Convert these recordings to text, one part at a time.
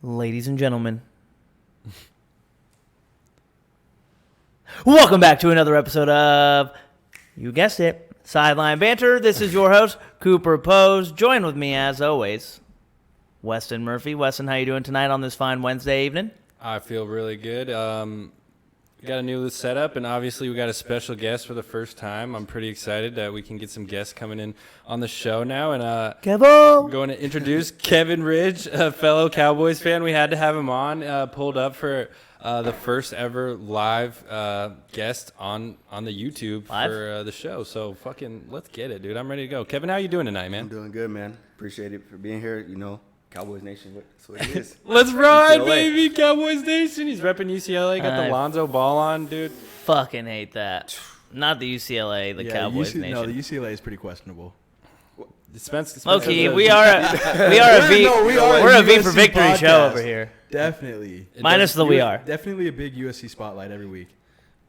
Ladies and gentlemen, welcome back to another episode of, you guessed it, Sideline Banter. This is your host, Cooper Pose. Join with me, as always, Weston Murphy. Weston, how you doing tonight on this fine Wednesday evening? I feel really good. We got a new setup, and obviously we got a special guest for the first time. I'm pretty excited that we can get some guests coming in on the show now. And Kevin! I'm going to introduce Kevin Ridge, a fellow Cowboys fan. We had to have him on, pulled up for the first ever live guest on the YouTube for the show. So fucking let's get it, dude. I'm ready to go. Kevin, how you doing tonight, man? I'm doing good, man. Appreciate it for being here. You know, Cowboys Nation, that's what it is. Let's ride, UCLA. baby. Cowboys Nation. He's repping UCLA. Got the Lonzo ball on, dude. Fucking hate that. Not the UCLA, the Cowboys Nation. No, the UCLA is pretty questionable. Okay, we're a V for victory podcast. show over here. Definitely. Minus the we are. Definitely a big USC spotlight every week.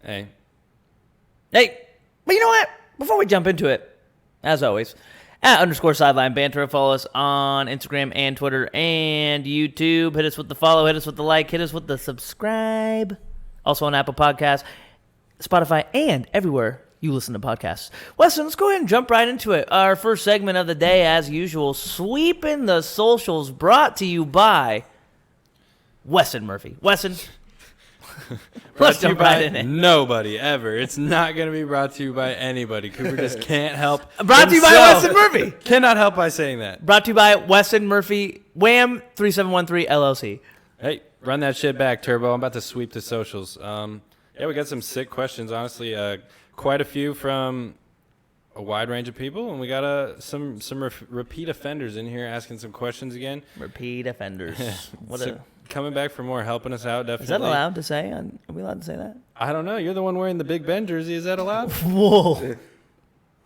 Hey, but you know what? Before we jump into it, as always, @_sideline banter. Follow us on Instagram and Twitter and YouTube. Hit us with the follow, hit us with the like, hit us with the subscribe. Also on Apple Podcasts, Spotify, and everywhere you listen to podcasts. Weston, let's go ahead and jump right into it. Our first segment of the day, as usual, sweeping the socials, brought to you by Weston Murphy. Weston, let's jump right in it. Nobody ever. It's not going to be brought to you by anybody. Cooper just can't help. Brought to you by himself. Weston Murphy. Cannot help by saying that. Brought to you by Weston Murphy, Wham 3713 LLC. Hey, run that shit back, Turbo. I'm about to sweep the socials. Yeah, we got some sick questions, honestly. Quite a few from a wide range of people, and we got some repeat offenders in here asking some questions again. Repeat offenders. Coming back for more, helping us out, definitely. Is that allowed to say? Are we allowed to say that? I don't know. You're the one wearing the Big Ben jersey. Is that allowed? Whoa.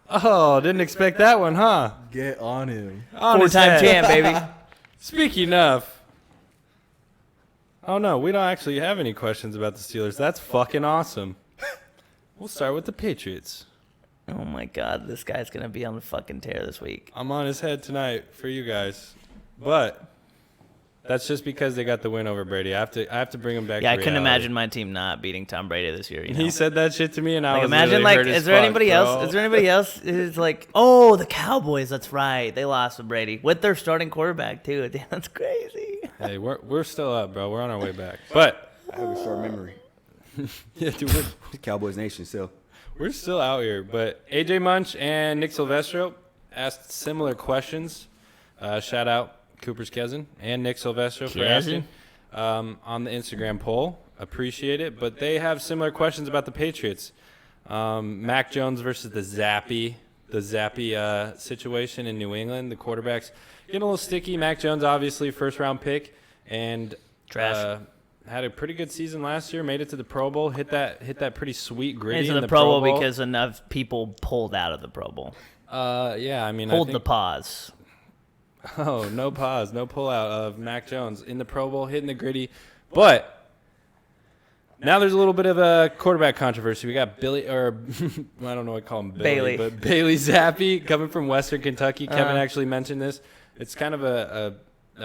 Oh, didn't expect that one, huh? Get on him. On his Four-time head. champ, baby. Speaking of. Oh, no, we don't actually have any questions about the Steelers. That's fucking awesome. We'll start with the Patriots. Oh, my God. This guy's going to be on the fucking tear this week. I'm on his head tonight for you guys. But that's just because they got the win over Brady. I have to bring him back to I couldn't reality. imagine my team not beating Tom Brady this year. You know? He said that shit to me, and I was imagine, literally hurt as is there fuck, anybody bro. else? Is there anybody else who's like, oh, the Cowboys, that's right. They lost to Brady with their starting quarterback, too. Damn, that's crazy. Hey, we're still up, bro. We're on our way back. But I have a short memory. yeah, dude, Cowboys Nation still. we're still out here. But AJ Munch and Nick Silvestro asked similar questions. Shout out Cooper's cousin and Nick Silvestro for asking on the Instagram poll. Appreciate it. But they have similar questions about the Patriots. Mac Jones versus the Zappy situation in New England. The quarterback's getting a little sticky. Mac Jones, obviously, first-round pick. And Trash. had a pretty good season last year. Made it to the Pro Bowl. Hit that pretty sweet gritty Into in the the Pro Bowl Bowl. because enough people pulled out of the Pro Bowl. Yeah, I mean, Hold I the think, pause. Oh, no pause, no pullout of Mac Jones in the Pro Bowl, hitting the gritty. But now there's a little bit of a quarterback controversy. We got Billy, or I don't know what to call him, Bailey. but Bailey Zappi coming from Western Kentucky. Kevin actually mentioned this. It's kind of a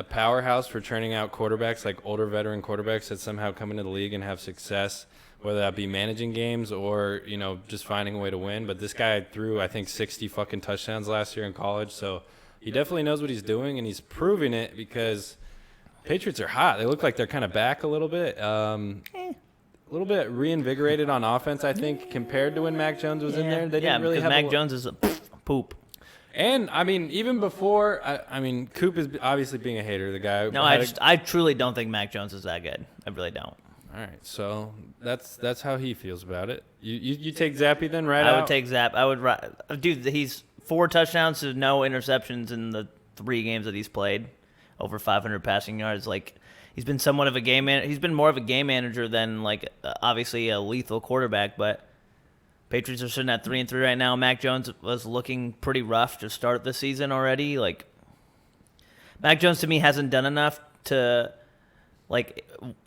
powerhouse for churning out quarterbacks, like older veteran quarterbacks that somehow come into the league and have success, whether that be managing games or, you know, just finding a way to win. But this guy threw, I think, 60 fucking touchdowns last year in college, so he definitely knows what he's doing, and he's proving it because Patriots are hot. They look like they're kind of back a little bit. A little bit reinvigorated on offense, I think, compared to when Mac Jones was in there. They didn't really have Mac Jones is a poop. And, I mean, even before, I mean, Coop is obviously being a hater. The guy. No, I truly don't think Mac Jones is that good. I really don't. All right, so that's how he feels about it. You take Zappy then, right? I would take Zapp. Dude, he's 4 touchdowns to no interceptions in the 3 games that he's played. Over 500 passing yards. Like, he's been somewhat of a game man. He's been more of a game manager than, like, obviously a lethal quarterback. But Patriots are sitting at 3-3 right now. Mac Jones was looking pretty rough to start the season already. Like, Mac Jones to me hasn't done enough to, like,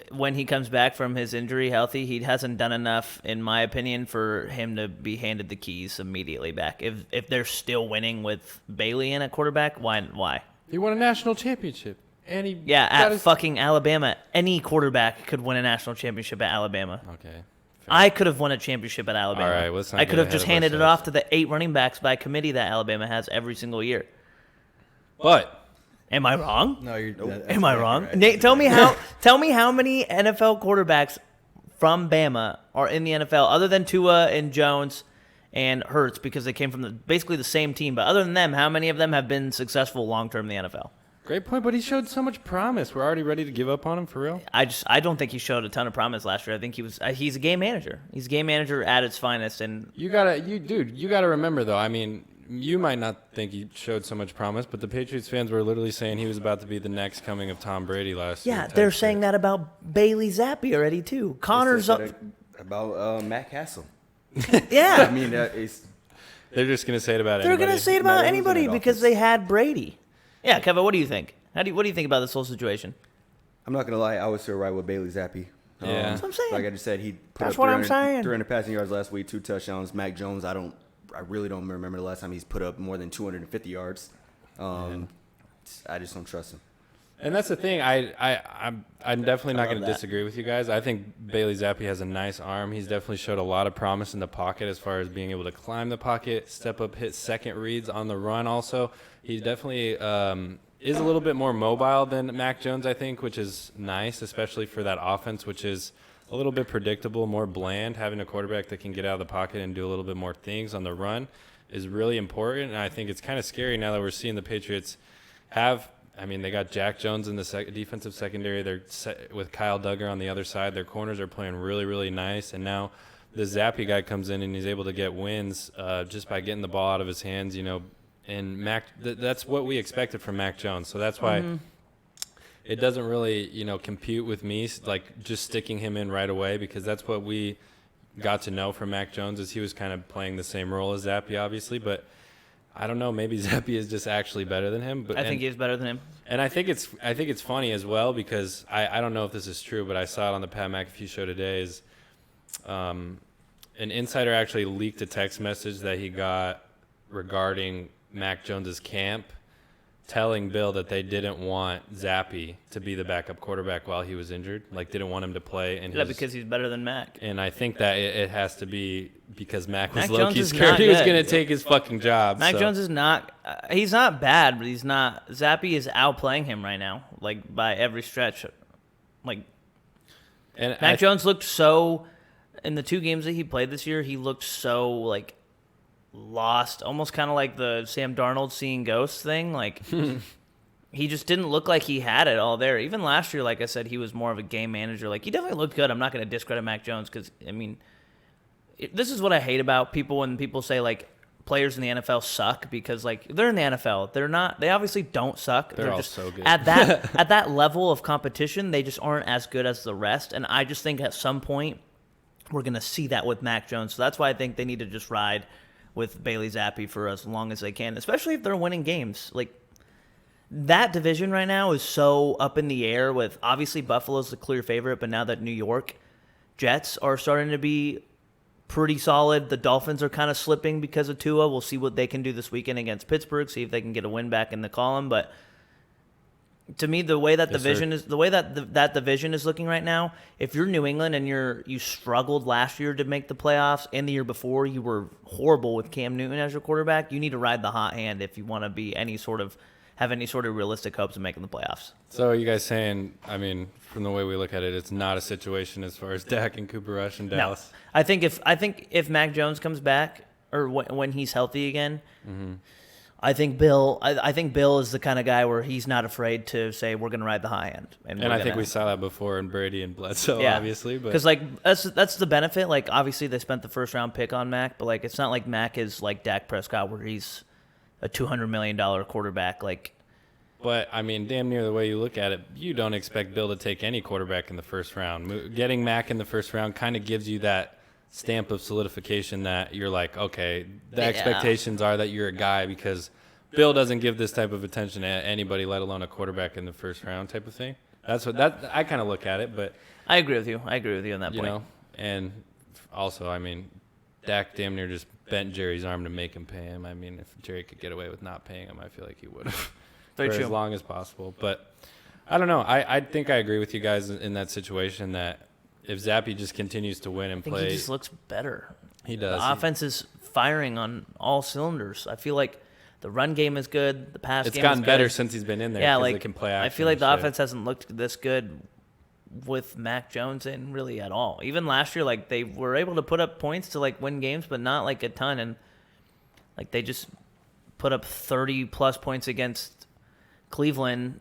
when he comes back from his injury healthy, he hasn't done enough, in my opinion, for him to be handed the keys immediately back. If they're still winning with Bailey in at quarterback, why? He won a national championship. And he Yeah, got at his- fucking Alabama. Any quarterback could win a national championship at Alabama. Okay. I could have won a championship at Alabama. All right, let's not I get could have ahead just of handed it ourselves. off to the 8 running backs by committee that Alabama has every single year. But Am I wrong? No, you're. That's Am I exactly wrong? right. Nate, tell me how many NFL quarterbacks from Bama are in the NFL other than Tua and Jones and Hurts because they came from basically the same team. But other than them, how many of them have been successful long term in the NFL? great point. But he showed so much promise. We're already ready to give up on him for real. I don't think he showed a ton of promise last year. I think he's a game manager. He's a game manager at its finest. And You gotta remember though. I mean, you might not think he showed so much promise, but the Patriots fans were literally saying he was about to be the next coming of Tom Brady last year. yeah, they're saying that about Bailey Zappi already too. Connor's They said that about Matt Castle. yeah. I mean, it's They're just gonna say it about They're anybody. gonna say it No, about it was anybody an because offense. they had Brady. Yeah, Kevin, what do you think? What do you think about this whole situation? I'm not gonna lie, I was still right with Bailey Zappi. Yeah. That's what I'm saying. Like I just said, he put That's up what I'm 300 saying. 300 passing yards last week, 2 touchdowns. Mac Jones, I really don't remember the last time he's put up more than 250 yards. I just don't trust him. And that's the thing. I'm definitely not love going to that. disagree with you guys. I think Bailey Zappi has a nice arm. He's definitely showed a lot of promise in the pocket as far as being able to climb the pocket, step up, hit second reads on the run. Also, he definitely is a little bit more mobile than Mac Jones, I think, which is nice, especially for that offense, which is a little bit predictable, more bland. Having a quarterback that can get out of the pocket and do a little bit more things on the run is really important. And I think it's kind of scary now that we're seeing the Patriots have. I mean, they got Jack Jones in the defensive secondary. They're with Kyle Duggar on the other side. Their corners are playing really, really nice. And now the Zappi guy comes in and he's able to get wins just by getting the ball out of his hands, you know. And Mac, that's what we expected from Mac Jones. So that's why it doesn't really, you know, compute with me, like just sticking him in right away, because that's what we got to know from Mac Jones is he was kind of playing the same role as Zappi, obviously. But I don't know. Maybe Zappi is just actually better than him. But I think he's better than him. And I think it's funny as well because I don't know if this is true, but I saw it on the Pat McAfee show today. Is an insider actually leaked a text message that he got regarding Mac Jones's camp, telling Bill that they didn't want Zappi to be the backup quarterback while he was injured. Like, didn't want him to play. Yeah, because he's better than Mac. And I think that it has to be because Mac was Mac low-key Jones is scared not he was good. going to take his fucking job. Mac so. Jones is not. He's not bad, but he's not. Zappi is outplaying him right now, like by every stretch. Like And Mac Jones looked so. In the 2 games that he played this year, he looked so like lost, almost kind of like the Sam Darnold seeing ghosts thing. Like he just didn't look like he had it all there. Even last year, like I said, he was more of a game manager. Like he definitely looked good. I'm not going to discredit Mac Jones because I mean, this is what I hate about people when people say like players in the NFL suck because like they're in the NFL. They're not. They obviously don't suck. They're all just so good. at that level of competition. They just aren't as good as the rest. And I just think at some point we're going to see that with Mac Jones. So that's why I think they need to just ride with Bailey Zappi for as long as they can, especially if they're winning games. Like, that division right now is so up in the air with, obviously, Buffalo's the clear favorite, but now that New York Jets are starting to be pretty solid, the Dolphins are kind of slipping because of Tua. We'll see what they can do this weekend against Pittsburgh, see if they can get a win back in the column, but to me, the way that Yes, division sir. is the way that that division is looking right now, if you're New England and you struggled last year to make the playoffs, and the year before you were horrible with Cam Newton as your quarterback, you need to ride the hot hand if you want to be have any sort of realistic hopes of making the playoffs. So are you guys saying, I mean, from the way we look at it, it's not a situation as far as Dak and Cooper Rush in Dallas? No, I think if Mac Jones comes back or when he's healthy again, I think Bill is the kind of guy where he's not afraid to say we're going to ride the high end. And I think we saw that before in Brady and Bledsoe, obviously. Because like that's the benefit. Like obviously they spent the first round pick on Mac, but like it's not like Mac is like Dak Prescott where he's a $200 million quarterback. Like, But, I mean, damn near the way you look at it, you don't expect Bill to take any quarterback in the first round. Getting Mac in the first round kind of gives you that stamp of solidification that you're like, okay, the expectations are that you're a guy because Bill doesn't give this type of attention to anybody, let alone a quarterback in the first round type of thing. That's what I kind of look at it, but I agree with you. I agree with you on that you point. know, and also, I mean, Dak damn near just bent Jerry's arm to make him pay him. I mean, if Jerry could get away with not paying him, I feel like he would have Very for true. as long as possible. But I don't know. I think I agree with you guys in that situation that if Zappe just continues to win and I think play, he just looks better. he does. The offense is firing on all cylinders. I feel like the run game is good. The pass It's game gotten is better good. since he's been in there. Yeah, 'cause like they can play action I feel like and the shit. offense hasn't looked this good with Mac Jones in really at all. Even last year, like they were able to put up points to like win games, but not like a ton. And like they just put up 30 plus points against Cleveland,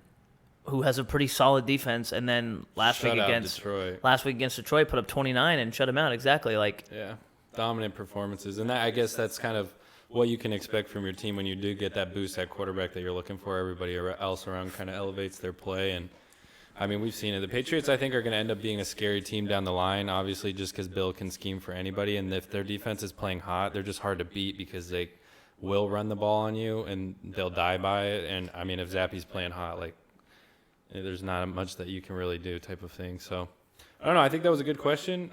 who has a pretty solid defense. And then last week Shut out against Detroit. put up 29 and shut him out. Exactly. Like Yeah, dominant performances, and I guess that's kind of what you can expect from your team when you do get that boost at quarterback that you're looking for. Everybody else around kind of elevates their play, and I mean we've seen it. The Patriots, I think, are going to end up being a scary team down the line, obviously just because Bill can scheme for anybody, and if their defense is playing hot, they're just hard to beat because they will run the ball on you and they'll die by it. And I mean, if Zappe's playing hot, like there's not much that you can really do, type of thing. So I don't know. I think that was a good question.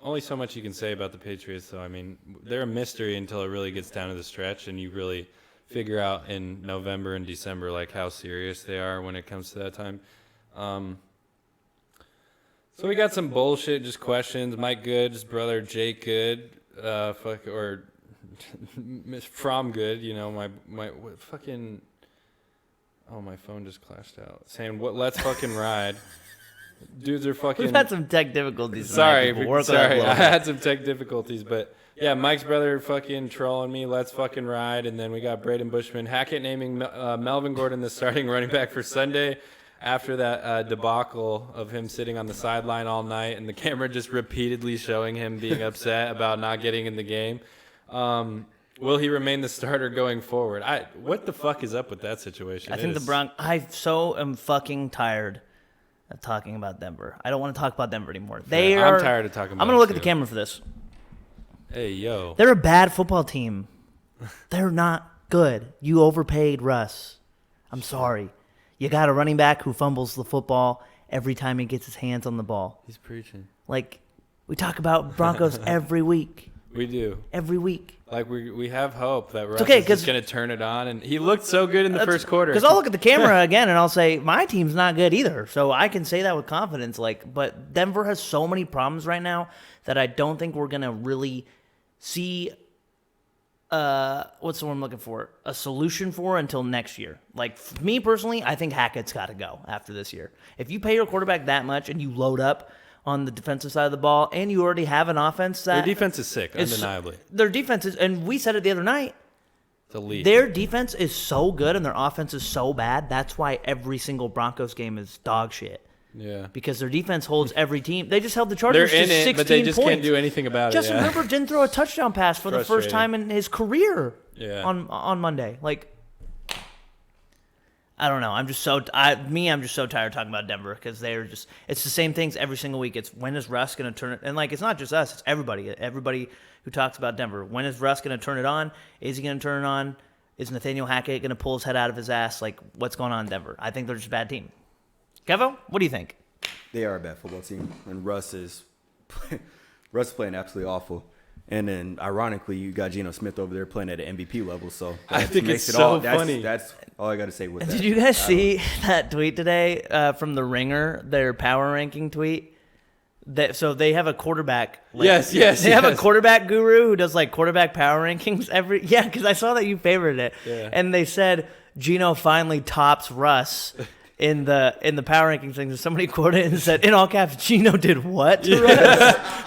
Only so much you can say about the Patriots, though. I mean, they're a mystery until it really gets down to the stretch, and you really figure out in November and December like how serious they are when it comes to that time. So we got some bullshit, just questions. Mike Good's brother Jake Good, from Good, you know, my fucking. Oh, my phone just clashed out. Saying let's fucking ride. Dudes are fucking. we've had some tech difficulties. Sorry, Sorry. I had some tech difficulties, but yeah, Mike's brother fucking trolling me. Let's fucking ride. And then we got Braden Bushman, Hackett naming Melvin Gordon the starting running back for Sunday after that debacle of him sitting on the sideline all night and the camera just repeatedly showing him being upset about not getting in the game. Will he remain the starter going forward? What the fuck is up with that situation? I think the Broncos. I so am fucking tired of talking about Denver. I don't want to talk about Denver anymore. I'm tired of talking about I'm going to look them at the too. camera for this. Hey, yo. They're a bad football team. They're not good. You overpaid Russ. I'm sorry. You got a running back who fumbles the football every time he gets his hands on the ball. He's preaching. Like, we talk about Broncos every week. We do. Every week. Like, we have hope that Russ okay, is just going to turn it on. And he looked so good in the first quarter. Because I'll look at the camera again and I'll say, my team's not good either. So I can say that with confidence. Like, but Denver has so many problems right now that I don't think we're going to really see, what's the word I'm looking for? A solution for until next year. Like, for me personally, I think Hackett's got to go after this year. If you pay your quarterback that much and you load up on the defensive side of the ball, and you already have an offense that... Their defense is sick, undeniably. Their defense is... And we said it the other night. It's elite. Their defense is so good, and their offense is so bad. That's why every single Broncos game is dog shit. Yeah. Because their defense holds every team. They just held the Chargers They're in to 16 it, but they just points. can't do anything about Justin it. Yeah. Herbert didn't throw a touchdown pass for the first time in his career on Monday. Like... I don't know. I'm just so tired of talking about Denver because they're just. It's the same things every single week. It's when is Russ going to turn it? And like, it's not just us. It's everybody. Everybody who talks about Denver. When is Russ going to turn it on? Is he going to turn it on? Is Nathaniel Hackett going to pull his head out of his ass? Like, what's going on in Denver? I think they're just a bad team. Kevo, what do you think? They are a bad football team, and Russ is playing absolutely awful. And then, ironically, you got Geno Smith over there playing at an MVP level. So I think makes it's it all, so funny. That's all I got to say with that. Did you guys see that tweet today from The Ringer, their power ranking tweet? So they have a quarterback. Yes. They have a quarterback guru who does like quarterback power rankings because I saw that you favored it. Yeah. And they said Geno finally tops Russ in the power rankings things. And somebody quoted it and said, in all caps, Geno did what to Russ?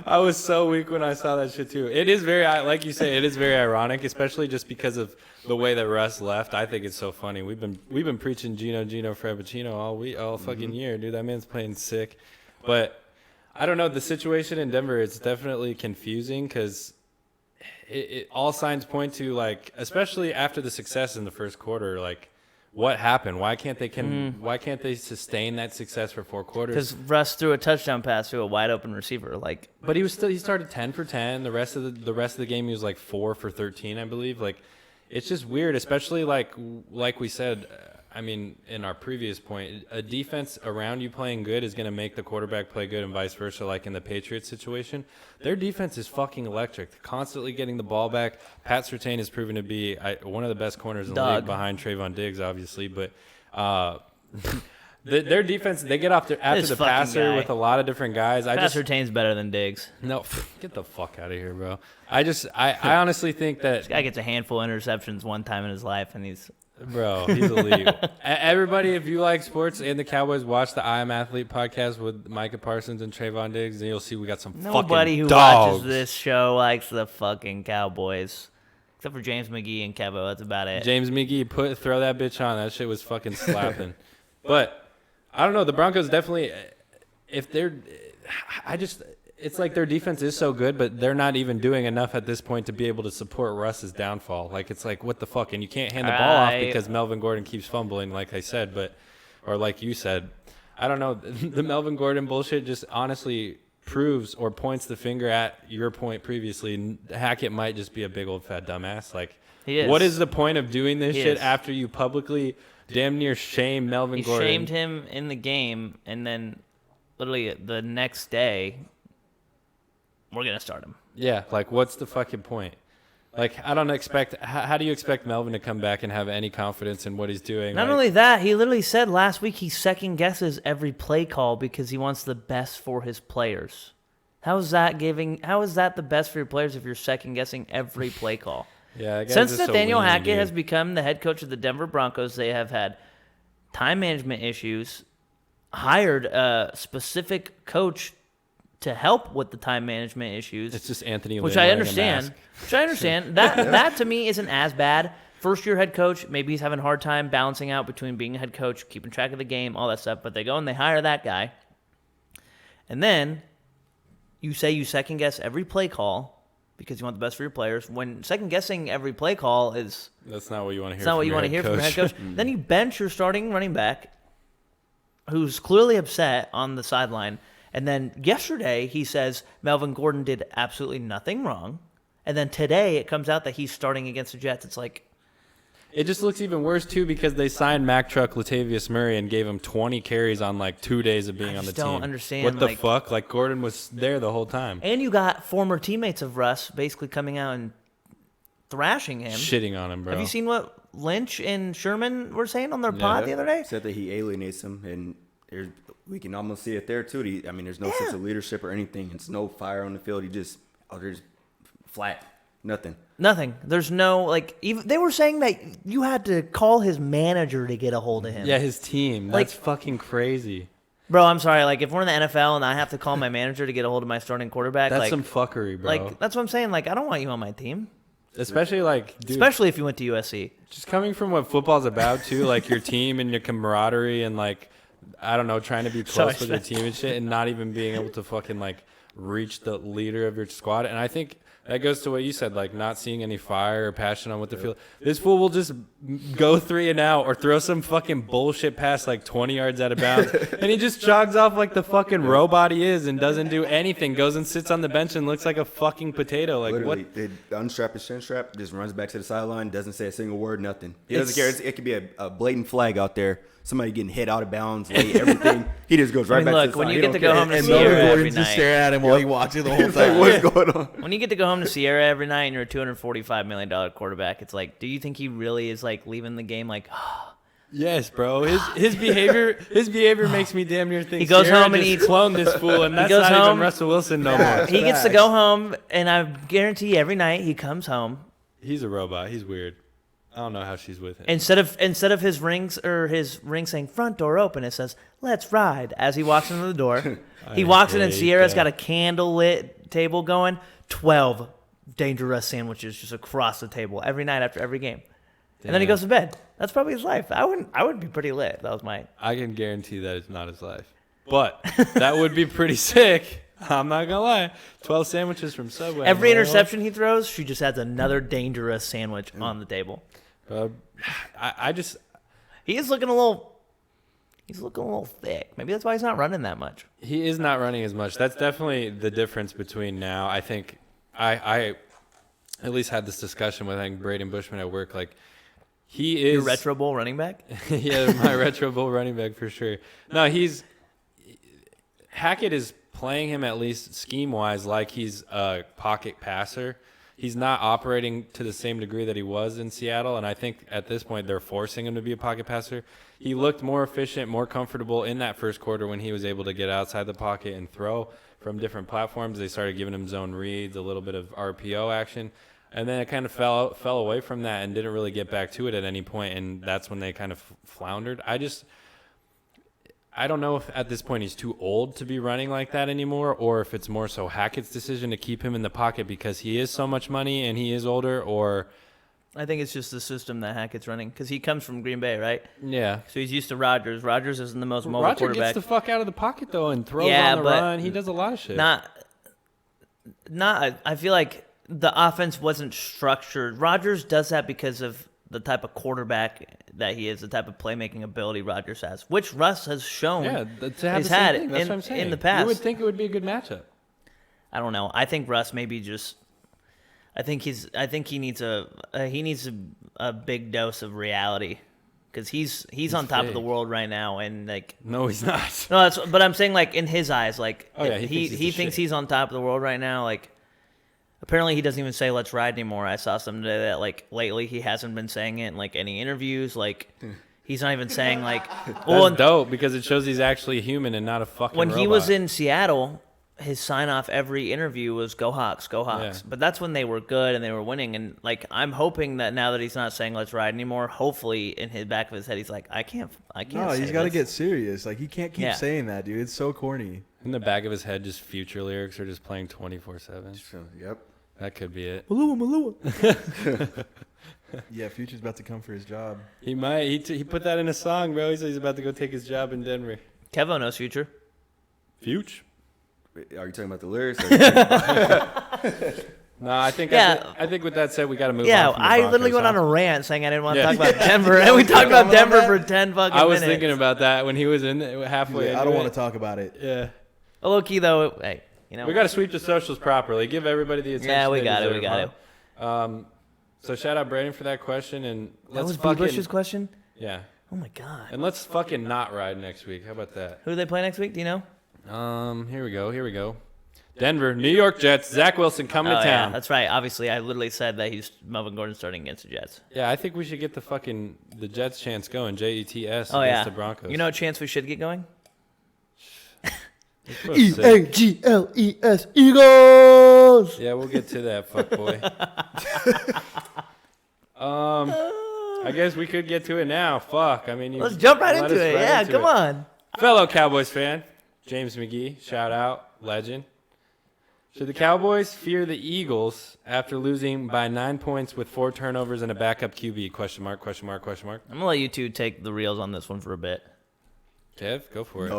I was so weak when I saw that shit too. It is very, like you say, it is very ironic, especially just because of the way that Russ left. I think it's so funny. We've been preaching Geno Frappuccino all fucking year, dude. That man's playing sick. But I don't know, the situation in Denver, it's definitely confusing because it all signs point to, like, especially after the success in the first quarter, like, what happened? Why can't they sustain that success for 4 quarters? Because Russ threw a touchdown pass to a wide open receiver. Like, but he started 10 for 10. The rest of the game he was like 4 for 13, I believe. Like, it's just weird, especially like we said. I mean, in our previous point, a defense around you playing good is going to make the quarterback play good and vice versa, like in the Patriots situation. Their defense is fucking electric. They're constantly getting the ball back. Pat Surtain has proven to be one of the best corners in the league behind Trayvon Diggs, obviously. But Their defense, they get off after This the fucking passer guy. with a lot of different guys. Pass retains better than Diggs. No, get the fuck out of here, bro. I honestly think that This guy gets a handful of interceptions one time in his life, and he's elite. Everybody, if you like sports and the Cowboys, watch the I Am Athlete podcast with Micah Parsons and Trayvon Diggs, and you'll see we got some nobody fucking who dogs. watches this show likes the fucking Cowboys, except for James McGee and Kevo. That's about it. James McGee, throw that bitch on. That shit was fucking slapping. But I don't know. The Broncos definitely, if they're, it's like their defense is so good, but they're not even doing enough at this point to be able to support Russ's downfall. Like, it's like, what the fuck? And you can't hand the ball off because Melvin Gordon keeps fumbling, like I said, or like you said. I don't know. The Melvin Gordon bullshit just honestly proves or points the finger at your point previously. Hackett might just be a big old fat dumbass. Like, He is. what is the point of doing this He shit is. after you publicly damn near shame Melvin He Gordon? shamed him in the game, and then literally the next day, we're gonna start him. Yeah, like, what's the fucking point? Like, I don't expect. How do you expect Melvin to come back and have any confidence in what he's doing? Not Like, only that, he literally said last week he second guesses every play call because he wants the best for his players. How is that the best for your players if you're second guessing every play call? yeah, that guy's Since just so Nathaniel weenie, Hackett dude. has become the head coach of the Denver Broncos, they have had time management issues, hired a specific coach to help with the time management issues. It's just Anthony, Which Lynn I wearing a understand. mask. Which I understand. That to me isn't as bad. First year head coach, maybe he's having a hard time balancing out between being a head coach, keeping track of the game, all that stuff. But they go and they hire that guy. And then you say you second guess every play call because you want the best for your players. When second guessing every play call is That's not what you want to hear. it's not what you want to hear from your head coach. Then you bench your starting running back, who's clearly upset on the sideline. And then yesterday he says Melvin Gordon did absolutely nothing wrong. And then today it comes out that he's starting against the Jets. It's like, It just looks even worse too because they signed Mack Truck Latavius Murray and gave him 20 carries on like 2 days of being on the just team. don't understand, what the like- fuck. Like, Gordon was there the whole time, and you got former teammates of Russ basically coming out and thrashing him. shitting on him, bro. Have you seen what Lynch and Sherman were saying on their pod the other day? Said that he alienates him, and we can almost see it there too. There's no sense of leadership or anything. It's no fire on the field. There's flat, nothing. Nothing. There's no, like, even they were saying that you had to call his manager to get a hold of him. Yeah, his team. Like- That's fucking crazy. Bro, I'm sorry. Like, if we're in the NFL and I have to call my manager to get a hold of my starting quarterback, That's like, some fuckery, bro. like that's what I'm saying. Like, I don't want you on my team, Especially like, dude, especially if you went to USC. just coming from what football's about too, like your team and your camaraderie and like, I don't know, trying to be Sorry, close with your team and shit and not even being able to fucking like reach the leader of your squad. And I think that goes to what you said, like not seeing any fire or passion on what the field. This fool will just go 3 and out or throw some fucking bullshit pass like 20 yards out of bounds. And he just jogs off like the fucking robot he is and doesn't do anything. Goes and sits on the bench and looks like a fucking potato. Like, Literally, what? they unstrap his chin strap, just runs back to the sideline, doesn't say a single word, nothing. He doesn't care. It could be a blatant flag out there. Somebody getting hit out of bounds, late, everything. He just goes right back look, to the when side. you He get don't to go care. home to And Sierra Melvin every Gordon's just night. staring at him while he watches the whole He's like, time. what's going on? When you get to go home to Sierra every night and you're a $245 million quarterback, it's like, do you think he really is like leaving the game like, Yes, bro. His behavior makes me damn near think He goes Sierra home and just eats- cloned this fool, and that's goes not home- even Russell Wilson no more. he gets to go home, and I guarantee every night he comes home. He's a robot. He's weird. I don't know how she's with him. Instead of his ring saying front door open, it says let's ride as he walks into the door. He walks in and hate Sierra's that. got a candle lit table going, 12 dangerous sandwiches just across the table every night after every game. And then he Damn. goes to bed. That's probably his life. I would be pretty lit. That was my I can guarantee that it's not his life. But that would be pretty sick. I'm not gonna lie. 12 sandwiches from Subway. every Well, interception he throws, she just adds another dangerous sandwich on the table. I just He's looking a little thick. Maybe that's why he's not running that much. he is not running as much. That's definitely the difference between now. I think I at least had this discussion with Braden Bushman at work. Like he is Your Retro Bowl running back. yeah, my retro bowl running back for sure. No, Hackett is playing him at least scheme wise like he's a pocket passer. he's not operating to the same degree that he was in Seattle, and I think at this point they're forcing him to be a pocket passer. He looked more efficient, more comfortable in that first quarter when he was able to get outside the pocket and throw from different platforms. They started giving him zone reads, a little bit of RPO action, and then it kind of fell away from that and didn't really get back to it at any point, and that's when they kind of floundered. I don't know if at this point he's too old to be running like that anymore, or if it's more so Hackett's decision to keep him in the pocket because he is so much money and he is older, or I think it's just the system that Hackett's running because he comes from Green Bay, right? yeah. So he's used to Rodgers. Rodgers isn't the most mobile Roger quarterback. gets the fuck out of the pocket though and throws Yeah, on the but run. He does a lot of shit. Not. I feel like the offense wasn't structured. Rodgers does that because of the type of quarterback that he is, the type of playmaking ability Rodgers has, which Russ has shown. Yeah, to have he's the same had thing. That's in, what I'm saying. in the past. You would think it would be a good matchup. I don't know. I think Russ maybe just. I think he needs a big dose of reality, because he's on top of the fake. world right now, and like. No, he's not. No, but I'm saying like in his eyes, like Oh, yeah, he thinks he's on top of the world right now. Like apparently he doesn't even say "let's ride" anymore. I saw something today that like lately he hasn't been saying it in like any interviews. Like he's not even saying like. That's dope because it shows he's actually human and not a fucking when robot. he was in Seattle, his sign off every interview was "Go Hawks, go Hawks." Yeah. But that's when they were good and they were winning. And like I'm hoping that now that he's not saying "let's ride" anymore, hopefully in his back of his head he's like, I can't. No, say he's got to let's-" get serious. Like, he can't keep Yeah. saying that, dude. It's so corny. In the back of his head, just future lyrics are just playing 24/7. So, yep. That could be it. Malua. Yeah, Future's about to come for his job. He might. He put that in a song, bro. He said he's about to go take his job in Denver. Kevo knows future. Future? Are you talking about the lyrics? No, I think. Yeah. I think with that said, we got to move Yeah, on. From the I literally Broncos, went on huh? a rant saying I didn't want to Yeah. talk about Denver, and we talked about Denver for 10 fucking I was minutes. thinking about that when he was in halfway. I don't want to talk about it. Yeah. Low key though, hey, you know. We got to sweep the socials properly. Give everybody the attention. Yeah, we they got it. We deserve, got huh? So shout out Brandon for that question, and That let's was B. fucking Bush's question. yeah, Oh my god. and let's fucking not ride next week. How about that? Who do they play next week? Do you know? Here we go. Denver, New York Jets. Zach Wilson coming to Yeah, town. that's right. Obviously, I literally said that he's Melvin Gordon starting against the Jets. Yeah, I think we should get the Jets chance going. Jets Oh against yeah. the Broncos. You know, a chance we should get going. EAGLES Eagles. Yeah, we'll get to that, fuck boy. I guess we could get to it now. Fuck. I mean, Let's jump right let into us it. right Yeah, into come it. on. Fellow Cowboys fan, James McGee, shout out, legend. Should the Cowboys fear the Eagles after losing by 9 points with 4 turnovers and a backup QB? Question mark. I'm gonna let you two take the reels on this one for a bit. Kev, go for it.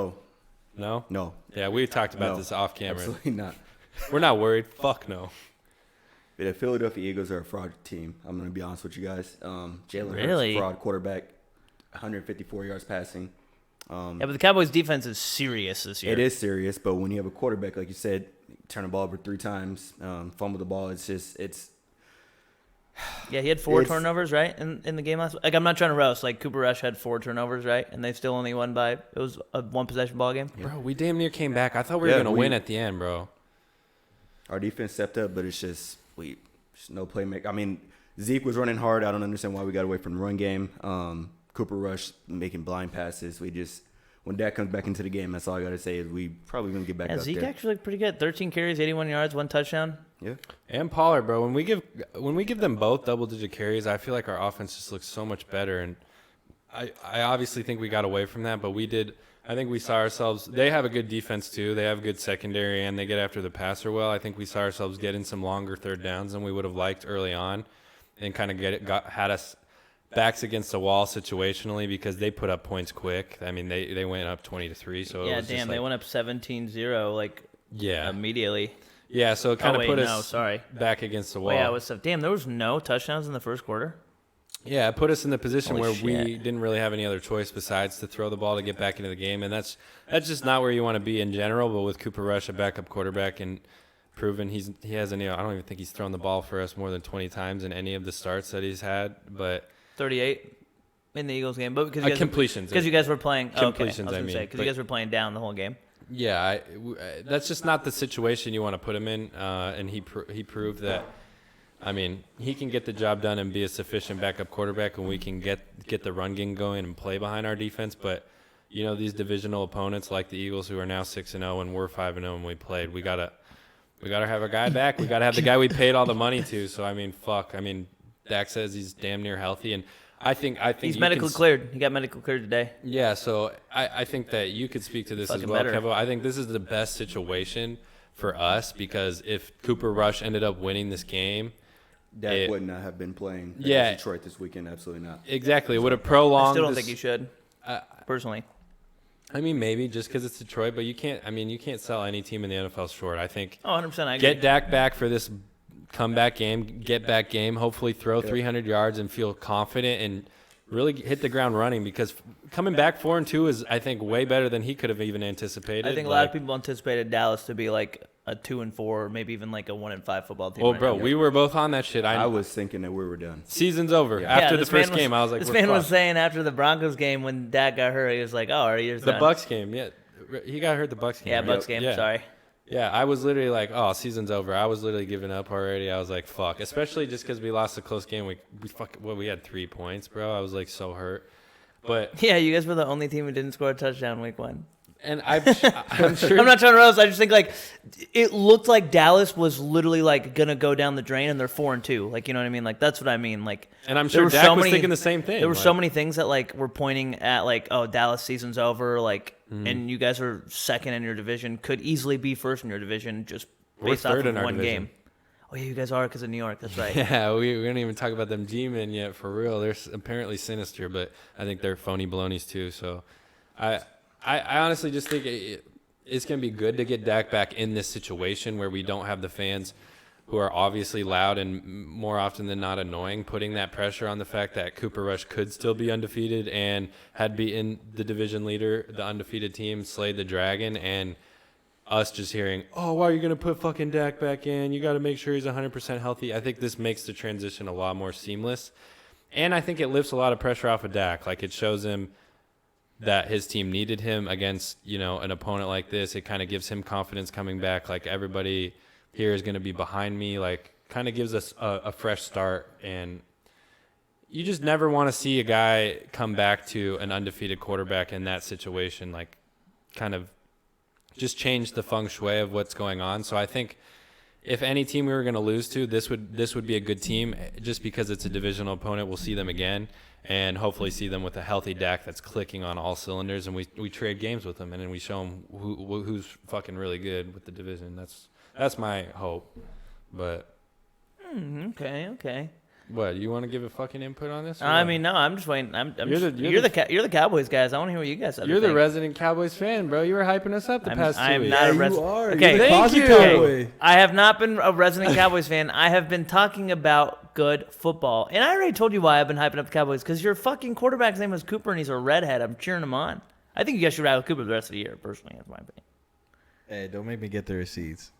No? No. Yeah, we talked about No. this off camera. Absolutely not. We're not worried. Fuck no. The Philadelphia Eagles are a fraud team. I'm going to be honest with you guys. Jalen Really? Hurts, fraud quarterback, 154 yards passing. Yeah, but the Cowboys' defense is serious this year. It is serious, but when you have a quarterback, like you said, turn the ball over 3 times, fumble the ball, it's Yeah, he had 4 It's- turnovers, right, in the game last. Like, I'm not trying to roast. Like Cooper Rush had 4 turnovers, right, and they still only won by. It was a 1-possession ball game. Bro, we damn near came back. I thought we were Yeah, going to we- win at the end, bro. our defense stepped up, but it's just no playmaker. I mean, Zeke was running hard. I don't understand why we got away from the run game. Cooper Rush making blind passes. When Dak comes back into the game, that's all I got to say is we probably going to get back Yeah, up Zeke there. actually looked pretty good. 13 carries, 81 yards, 1 touchdown. Yeah. And Pollard, bro. When we give them both double-digit carries, I feel like our offense just looks so much better. And I obviously think we got away from that, but we did. I think we saw ourselves. They have a good defense too. They have good secondary, and they get after the passer well. I think we saw ourselves getting some longer third downs than we would have liked early on, and kind of had us backs against the wall situationally because they put up points quick. I mean, they went up 20-3. So it Yeah, was just damn, they went up 17-0 like yeah immediately. yeah. So it kind of put us sorry. back against the wall. Wait, damn. There was no touchdowns in the first quarter. Yeah, it put us in the position Holy where we shit. didn't really have any other choice besides to throw the ball to get back into the game, and that's just not where you want to be in general. But with Cooper Rush, a backup quarterback, and proven he hasn't. I don't even think he's thrown the ball for us more than 20 times in any of the starts that he's had. But 38 in the Eagles game, but because completions, you guys were playing Completions, Okay, I mean, because you guys were playing down the whole game. yeah, that's just not the situation you want to put him in. And he proved that I mean, he can get the job done and be a sufficient backup quarterback, and we can get the run game going and play behind our defense. But, these divisional opponents like the Eagles, who are now 6-0 and we're 5-0 and we played, we gotta have a guy back. We gotta have the guy we paid all the money to. So I mean, fuck. I mean, Dak says he's damn near healthy, and I think he's medically cleared. He got medically cleared today. Yeah, so I think that you could speak to this as well, Kevo. I think this is the best situation for us because if Cooper Rush ended up winning this game, Dak would not have been playing against Detroit this weekend. Absolutely not. Exactly. It would have prolonged. I still don't think you should, personally. I mean, maybe just because it's Detroit, but you can't sell any team in the NFL short. I think 100%. I agree. Get Dak back for this comeback game, get back game, hopefully throw 300 yards and feel confident and really hit the ground running because coming back 4-2 is, I think, way better than he could have even anticipated. I think a lot of people anticipated Dallas to be like a 2-4 or maybe even like a 1-5 football team. Oh, bro, we were both on that shit. I was thinking that we were done. Season's over. Yeah. After the first game, I was like, this man was saying after the Broncos game when Dak got hurt, he was like, oh, are you the Bucks game? Yeah, he got hurt the Bucks game. Yeah, right? Bucks game. Yeah. Sorry. Yeah, I was literally like, oh, season's over. I was literally giving up already. I was like, fuck. Especially just because we lost a close game. We had 3 points, bro. I was like so hurt. But yeah, you guys were the only team who didn't score a touchdown week 1. And I'm sure. I'm not trying to roast. I just think like it looked like Dallas was literally like gonna go down the drain, and they're 4-2. Like, you know what I mean? Like that's what I mean. Like, and I'm sure Dak was thinking the same thing. There were so many things that like were pointing at like, oh, Dallas season's over. Like, and you guys are second in your division, could easily be first in your division just based off of one game. Oh yeah, you guys are because of New York. That's right. Yeah, we don't even talk about them G-men yet for real. They're apparently sinister, but I think they're phony balonies too. So, I honestly just think it's going to be good to get Dak back in this situation where we don't have the fans who are obviously loud and more often than not annoying, putting that pressure on the fact that Cooper Rush could still be undefeated and had beaten the division leader, the undefeated team, slayed the dragon, and us just hearing, oh, why are you going to put fucking Dak back in? You got to make sure he's 100% healthy. I think this makes the transition a lot more seamless. And I think it lifts a lot of pressure off of Dak. Like, it shows him that his team needed him against, an opponent like this. It kind of gives him confidence coming back. Like, everybody here is going to be behind me. Like, kind of gives us a fresh start. And you just never want to see a guy come back to an undefeated quarterback in that situation. Like, kind of just change the feng shui of what's going on. So I think if any team we were going to lose to, this would be a good team just because it's a divisional opponent. We'll see them again and hopefully see them with a healthy Dak that's clicking on all cylinders, and we trade games with them and then we show them who's fucking really good with the division. That's my hope. But Okay. What, you want to give a fucking input on this? I mean, no, I'm just waiting. You're the Cowboys guys. I want to hear what you guys have to You're think. the resident Cowboys fan, bro. You were hyping us up the past 2 I'm weeks. not a you resident. are. Okay, You're the thank closet you. Cowboy. I have not been a resident Cowboys fan. I have been talking about good football. And I already told you why I've been hyping up the Cowboys, because your fucking quarterback's name was Cooper, and he's a redhead. I'm cheering him on. I think you guys should ride with Cooper the rest of the year, personally. That's my opinion. Hey, don't make me get the receipts.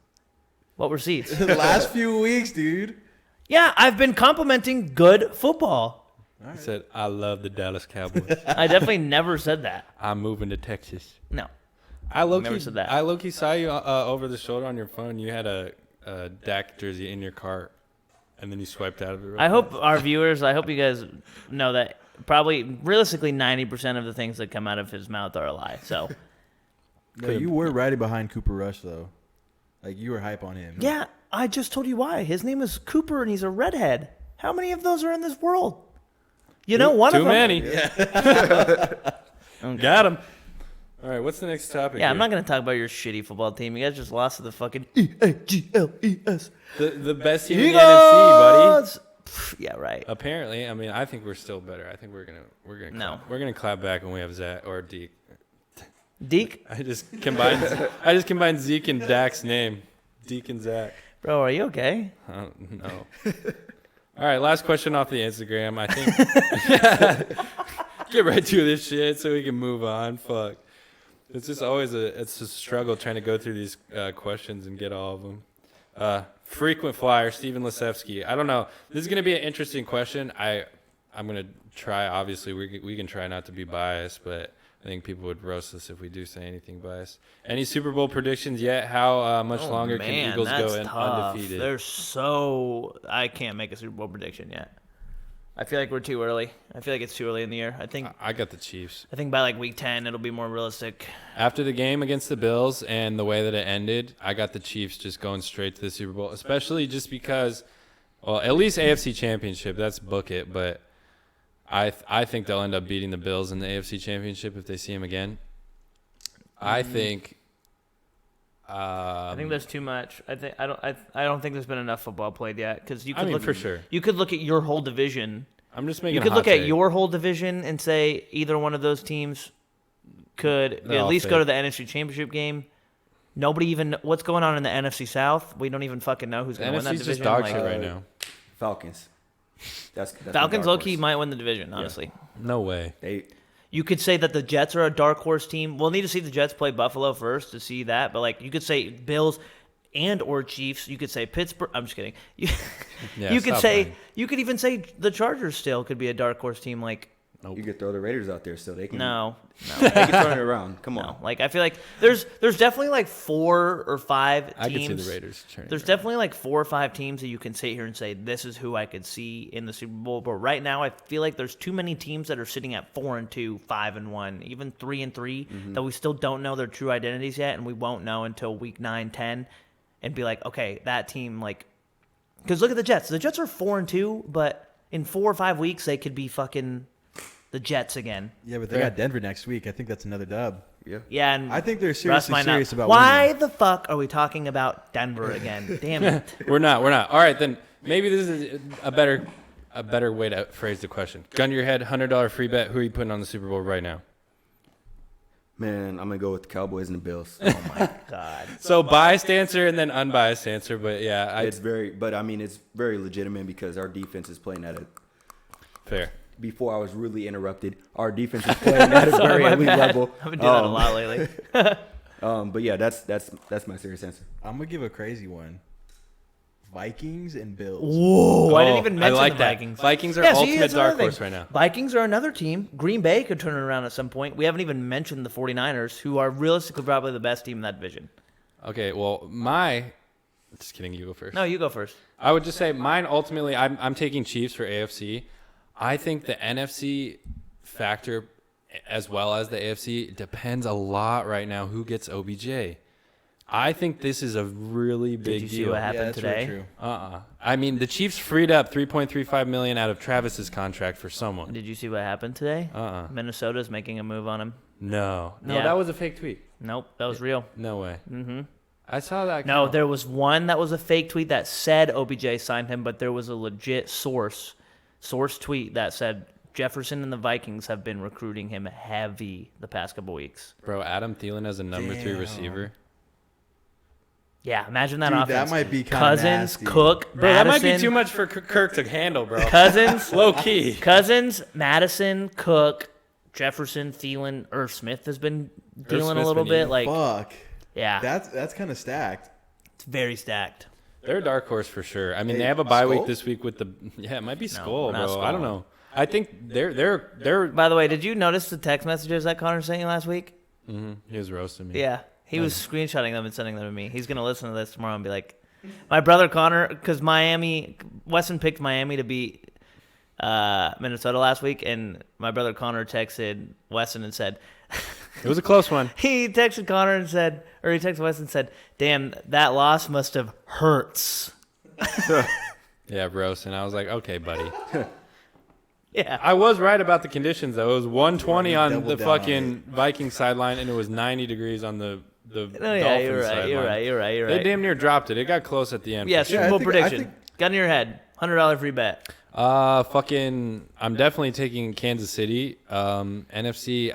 What receipts? The last few weeks, dude. Yeah, I've been complimenting good football. He said, I love the Dallas Cowboys. I definitely never said that. I'm moving to Texas. No. I Never said that. I low-key saw you over the shoulder on your phone. You had a Dak jersey in your cart, and then you swiped out of it. I hope our viewers, I hope you guys know that probably realistically 90% of the things that come out of his mouth are a lie. So, No, you were riding behind Cooper Rush, though. Like, you were hype on him. yeah, I just told you why. His name is Cooper, and he's a redhead. How many of those are in this world? You know, one of them. Too many. Okay. Got him. All right, what's the next topic? Yeah, I'm not going to talk about your shitty football team. You guys just lost to the fucking Eagles. The best team in the NFC, buddy. Yeah, right. Apparently, I mean, I think we're still better. I think we're gonna clap back when we have Zach or Deke. Deke? I just combined Zeke and Dak's name. Deke and Zach. Bro, are you okay? No. All right, last question off the Instagram. I think get right to this shit so we can move on. Fuck. It's just always a struggle trying to go through these questions and get all of them. Frequent flyer, Steven Lisevsky. I don't know. This is going to be an interesting question. I'm going to try, obviously, we can try not to be biased, but I think people would roast us if we do say anything biased. Any Super Bowl predictions yet? How much longer can Eagles go undefeated? I can't make a Super Bowl prediction yet. I feel like we're too early. I feel like it's too early in the year. I got the Chiefs. I think by like week 10 it'll be more realistic. After the game against the Bills and the way that it ended, I got the Chiefs just going straight to the Super Bowl, especially just because, well, at least AFC Championship, that's book it, but I think they'll end up beating the Bills in the AFC Championship if they see them again. I think there's too much. I don't think there's been enough football played yet because you could for sure. You could look at your whole division. I'm just making. You could look at your whole division and say either one of those teams could at least go to the NFC Championship game. Nobody even what's going on in the NFC South. We don't even fucking know who's going to win that NFC's division. just dog shit right now. Falcons. That's Falcons low-key might win the division, honestly. No way. You could say that the Jets are a dark horse team. We'll need to see the Jets play Buffalo first to see that. But, like, you could say Bills and or Chiefs. You could say Pittsburgh. I'm just kidding. You could even say the Chargers still could be a dark horse team. Like, nope. You could throw the Raiders out there so they can. No. They can turn it around. Come on. No. Like, I feel like there's definitely like 4 or 5 teams. I could see the Raiders turning. There's definitely like 4 or 5 teams that you can sit here and say this is who I could see in the Super Bowl. But right now, I feel like there's too many teams that are sitting at 4-2, 5-1, even 3-3 that we still don't know their true identities yet, and we won't know until week 9, 10, and be like, okay, that team like, because look at the Jets. The Jets are 4-2, but in 4 or 5 weeks they could be fucking the Jets again. Yeah, but they got Denver next week. I think that's another dub. Yeah, and I think they're seriously serious about why winning. the fuck are we talking about Denver again? Damn it. We're not. All right, then maybe this is a better way to phrase the question. Gun to your head, $100 free bet. Who are you putting on the Super Bowl right now? Man, I'm gonna go with the Cowboys and the Bills. Oh my god. So biased answer and then unbiased answer, but yeah, it's very legitimate because our defense is playing at a fair. Before I was really interrupted, our defense is playing at a very elite level. I've been doing that a lot lately. But yeah, that's my serious answer. I'm gonna give a crazy one. Vikings and Bills. Whoa, I didn't even mention the Vikings. Vikings are ultimate dark horse right now. Vikings are another team. Green Bay could turn it around at some point. We haven't even mentioned the 49ers, who are realistically probably the best team in that division. Okay, well, just kidding, you go first. No, you go first. I would just say mine ultimately, I'm taking Chiefs for AFC. I think the NFC factor as well as the AFC depends a lot right now who gets OBJ. I think this is a really big deal. Did you see what happened today? True. I mean, the Chiefs freed up $3.35 million out of Travis's contract for someone. Did you see what happened today? Minnesota's making a move on him. No, Yeah. that was a fake tweet. Nope, that was real. No way. Mm-hmm. I saw that. No, there was one that was a fake tweet that said OBJ signed him, but there was a legit source tweet that said Jefferson and the Vikings have been recruiting him heavy the past couple weeks. Bro, Adam Thielen as a number 3 receiver. Yeah, imagine that Dude, offense. that might be kind of Cousins, nasty. Cook, Bro, Madison. that might be too much for Kirk to handle, bro. Cousins, Low key. Cousins, Madison, Cook, Jefferson, Thielen, Irv Smith has been dealing a little bit. Like, Fuck. yeah, That's kind of stacked. it's very stacked. They're a dark horse for sure. I mean, Hey, they have a bye week Skull? this week with the. Yeah, it might be Skull, not bro. Skull. I don't know. I think they're. By the way, did you notice the text messages that Connor sent you last week? He was roasting me. Yeah, he was screenshotting them and sending them to me. He's gonna listen to this tomorrow and be like, "My brother Connor, because Weston picked Miami to beat Minnesota last week, and my brother Connor texted Weston and said." It was a close one. He texted Connor and said, or he texted Weston and said, "Damn, that loss must have hurts." Yeah, roast. And I was like, okay, buddy. Yeah. I was right about the conditions, though. It was 120 on Double the down on fucking Viking sideline, and it was 90 degrees on the Oh, Dolphins yeah, you're right. sideline. You're right. They damn near dropped it. It got close at the end. Yeah, for sure. Super Bowl I think- prediction. Gun to your head. $100 free bet. I'm definitely taking Kansas City. NFC,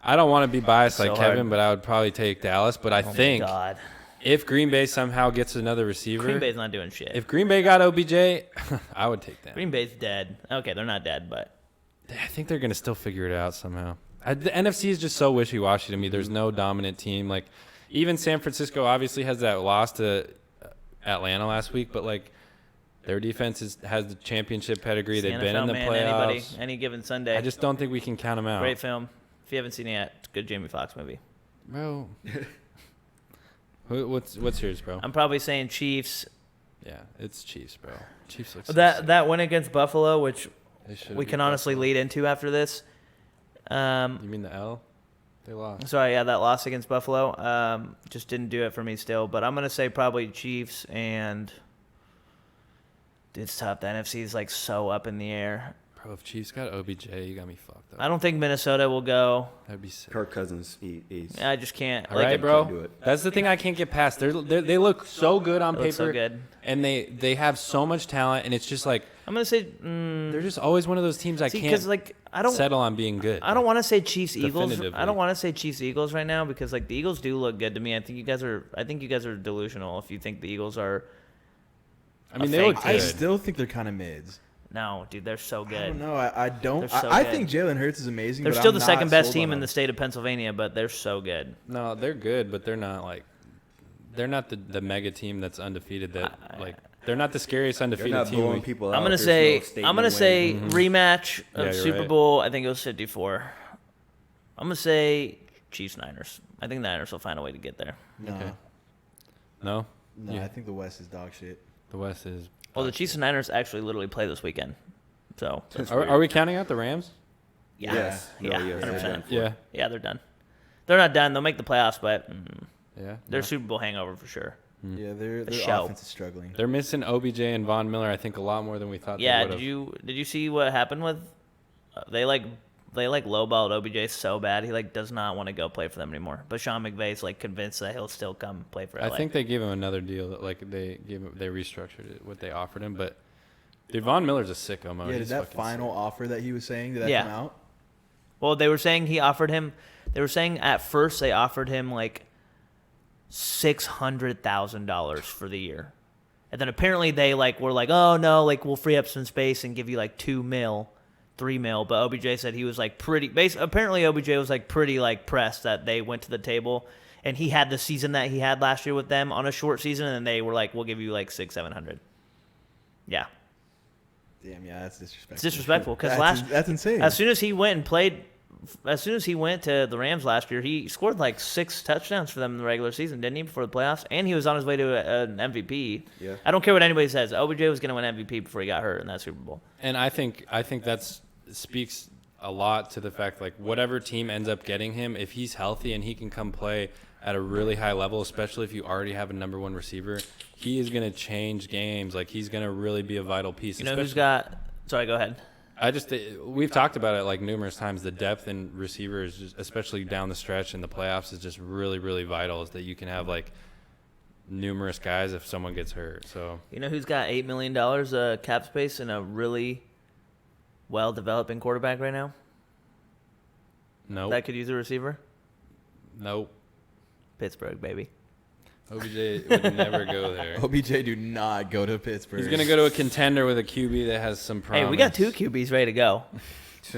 I don't want to be biased like So Kevin, hard. but I would probably take Dallas. But I think God. if Green Bay somehow gets another receiver, Green Bay's not doing shit. if Green Bay got OBJ, I would take them. Green Bay's dead. Okay, they're not dead, but I think they're going to still figure it out somehow. The NFC is just so wishy-washy to me. There's no dominant team. Like, even San Francisco obviously has that loss to Atlanta last week, but, like, their defense has the championship pedigree. it's the They've been in NFL, the man, playoffs. any given Sunday. I just don't think we can count them out. Great film. If you haven't seen it yet, it's a good Jamie Foxx movie. Bro. What's yours, bro? I'm probably saying Chiefs. Yeah, it's Chiefs, bro. Chiefs look so sick. That win against Buffalo, which They should've we beat can honestly Buffalo. lead into after this. You mean the L? They lost. Sorry, yeah, that loss against Buffalo just didn't do it for me still. But I'm going to say probably Chiefs and it's tough. The NFC is like so up in the air. Bro, if Chiefs got OBJ, you got me fucked up. I don't think Minnesota will go. That'd be sick. Kirk Cousins, he's I just can't. All right, can't do bro. it. That's the thing I can't get past. They look so good on It paper. looks so good. And they have so much talent, and it's just like I'm going to say they're just always one of those teams I can't because like I don't settle on being good. I don't want to say Chiefs Eagles. Definitively. I don't want to say Chiefs Eagles right now because like the Eagles do look good to me. I think you guys are delusional if you think the Eagles are. I mean, a they fake look team. I good. still think they're kind of mids. No, dude, they're so I good. don't know. I don't. They're so I good. think Jalen Hurts is amazing. They're but still I'm the not second best sold team on in the them. state of Pennsylvania, but they're so good. No, they're good, but they're not like they're not the mega team that's undefeated. They're not the scariest They're undefeated not team. blowing people out. I'm gonna There's say no statement I'm gonna win. say rematch Yeah, of you're Super right. Bowl. I think it was 54. I'm gonna say Chiefs Niners. I think the Niners will find a way to get there. No, Okay. No, no. Yeah. I think the West is dog shit. the West is. Well, the Chiefs and Niners actually literally play this weekend, so That's Are, weird. are we counting out the Rams? yeah, Yes. yeah, No, yes, they're 100%. done for. Yeah, Yeah, they're done. They're not done. They'll make the playoffs, but yeah. they're No. Super Bowl hangover for sure. Yeah, their show. offense is struggling. They're missing OBJ and Von Miller. I think a lot more than we thought. Yeah, they did you see what happened with? They lowballed OBJ so bad he like does not want to go play for them anymore. But Sean McVay's like convinced that he'll still come play for LA. I think they gave him another deal. That, like they restructured it, what they offered him. But dude, Von Miller's a sicko mode. Yeah, did He's that fucking final sick. offer that he was saying, did that Yeah. come out? Well, they were saying he offered him. They were saying at first they offered him like $600,000 for the year, and then apparently they like were like, oh no, like we'll free up some space and give you like $2 million, $3 million. But OBJ said he was like pretty. Apparently OBJ was like pretty like pressed that they went to the table, and he had the season that he had last year with them on a short season, and they were like, we'll give you like $600-700. Yeah, Damn, yeah, that's disrespectful. it's disrespectful because that's insane. as soon as he went and played, as soon as he went to the Rams last year, he scored like 6 touchdowns for them in the regular season, didn't he, before the playoffs? And he was on his way to an MVP. Yeah. I don't care what anybody says. OBJ was going to win MVP before he got hurt in that Super Bowl. And I think that's speaks a lot to the fact like whatever team ends up getting him, if he's healthy and he can come play at a really high level, especially if you already have a number one receiver, he is going to change games. Like he's going to really be a vital piece. You know who's especially- got – sorry, go ahead. We've talked about it like numerous times. The depth in receivers, just especially down the stretch in the playoffs, is just really, really vital. Is that you can have like numerous guys if someone gets hurt. So You know who's got $8 million cap space and a really well-developing quarterback right now nope, that could use a receiver? nope. Pittsburgh, baby. OBJ would never go there. OBJ do not go to Pittsburgh. He's gonna go to a contender with a QB that has some promise. Hey, we got 2 QBs ready to go.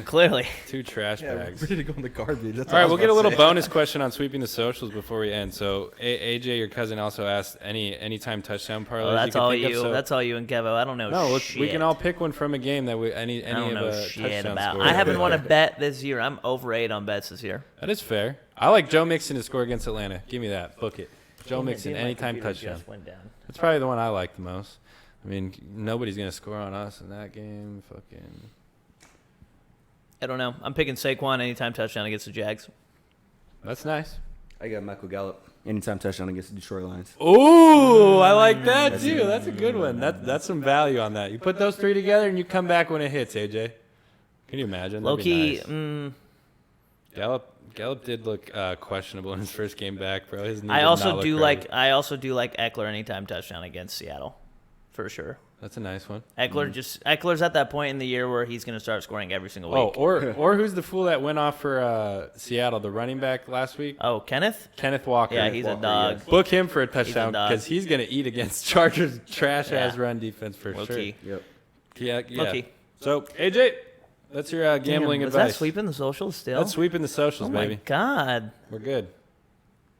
Clearly. 2 trash Yeah, bags. ready to go in the garbage. That's All right, what I we'll was get a about little to say. bonus question on sweeping the socials before we end. So, AJ, your cousin, also asked anytime touchdown parlays. Oh, that's could all think of. you. So, That's all you and Kevo. I don't know no, shit. we can all pick one from a game that we any I don't of know a shit touchdown about. score. I haven't won a bet this year. I'm over 8 on bets this year. That is fair. I like Joe Mixon to score against Atlanta. Give me that. Book it. Joe Mixon, Dude, my anytime computer touchdown. just went down. That's probably the one I like the most. I mean, nobody's gonna score on us in that game. Fucking. I don't know. I'm picking Saquon anytime touchdown against the Jags. That's nice. I got Michael Gallup anytime touchdown against the Detroit Lions. Ooh, I like that too. That's a good one. That's some value on that. You put those 3 together and you come back when it hits, AJ. Can you imagine? Low That'd be key, nice. Gallup did look questionable in his first game back, bro. His knee I did also not look do right. like Eckler anytime touchdown against Seattle, for sure. That's a nice one. Eckler's at that point in the year where he's going to start scoring every single Oh, week. or who's the fool that went off for Seattle, the running back last week? Oh, Kenneth? Kenneth Walker. Yeah, he's a dog. Book him for a touchdown dog. because he's gonna eat against Chargers trash ass Yeah. run defense for Low sure. key. Yep. Yeah. Low key. So AJ, that's your gambling Damn, advice. Was that sweeping the socials still? That's sweeping the socials, Oh baby. my God. We're good.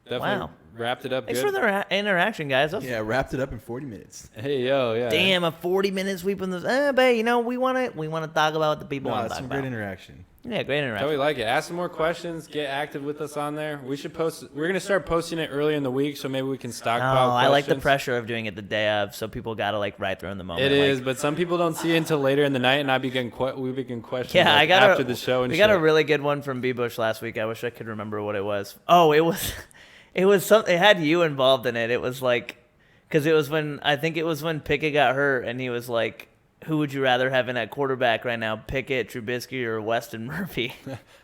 Definitely Wow. wrapped it up Thanks good. for the interaction, guys. That's Yeah, wrapped it up in 40 minutes. Hey yo, yeah. Damn, a 40-minute sweep in this. Babe, we want to talk about what the people No, want to it's talk some about. great interaction. Yeah, great interaction. Totally like it. Ask some more questions. Get active with us on there. We should post. We're gonna start posting it early in the week, so maybe we can stockpile. I like the questions. pressure of doing it the day of, so people gotta like right there in the moment. It is, like, but some people don't see it until later in the night, and we begin questions. Yeah, like, I got after the show and we shit. got a really good one from B Bush last week. I wish I could remember what it was. Oh, it was something. It had you involved in it. It was like, because it was when Pickett got hurt, and he was like, who would you rather have in at quarterback right now, Pickett, Trubisky, or Weston Murphy?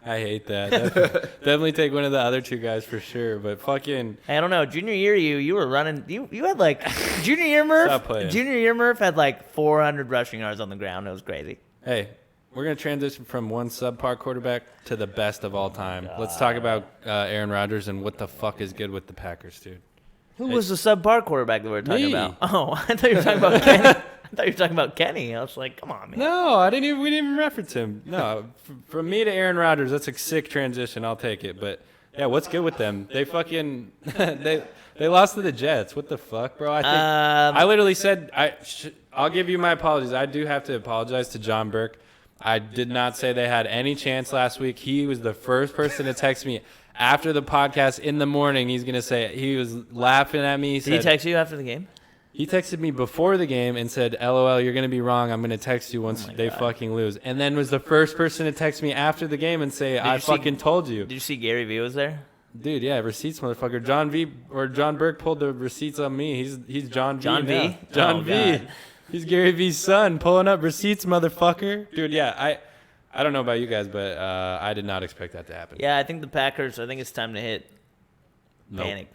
I hate that. Definitely take one of the other two guys for sure. But fucking, I don't know. Junior year, you were running. You had like junior year Murph. Stop playing. Junior year Murph had like 400 rushing yards on the ground. It was crazy. hey, we're gonna transition from one subpar quarterback to the best of all time. Let's talk about Aaron Rodgers and what the fuck is good with the Packers, dude. Who was the subpar quarterback that we were talking Me. about? Oh, I thought you were talking about Kenny. I thought you were talking about Kenny. I was like, come on, man. No, we didn't even reference him. No, from me to Aaron Rodgers, that's a sick transition. I'll take it. But yeah, what's good with them? They fucking they lost to the Jets. What the fuck, bro? I think I literally said I'll give you my apologies. I do have to apologize to John Burke. I did not say they had any chance last week. He was the first person to text me after the podcast in the morning. He's gonna say he was laughing at me. Did he text you after the game? He texted me before the game and said, LOL, you're going to be wrong. I'm going to text you once they fucking lose. And then was the first person to text me after the game and say, I fucking told you. Did you see Gary Vee was there? Dude, yeah, receipts, motherfucker. John Burke pulled the receipts on me. He's John V. John V? now. John Oh, V. God. He's Gary V's son pulling up receipts, motherfucker. Dude, yeah, I don't know about you guys, but I did not expect that to happen. Yeah, I think the Packers, I think it's time to hit panic.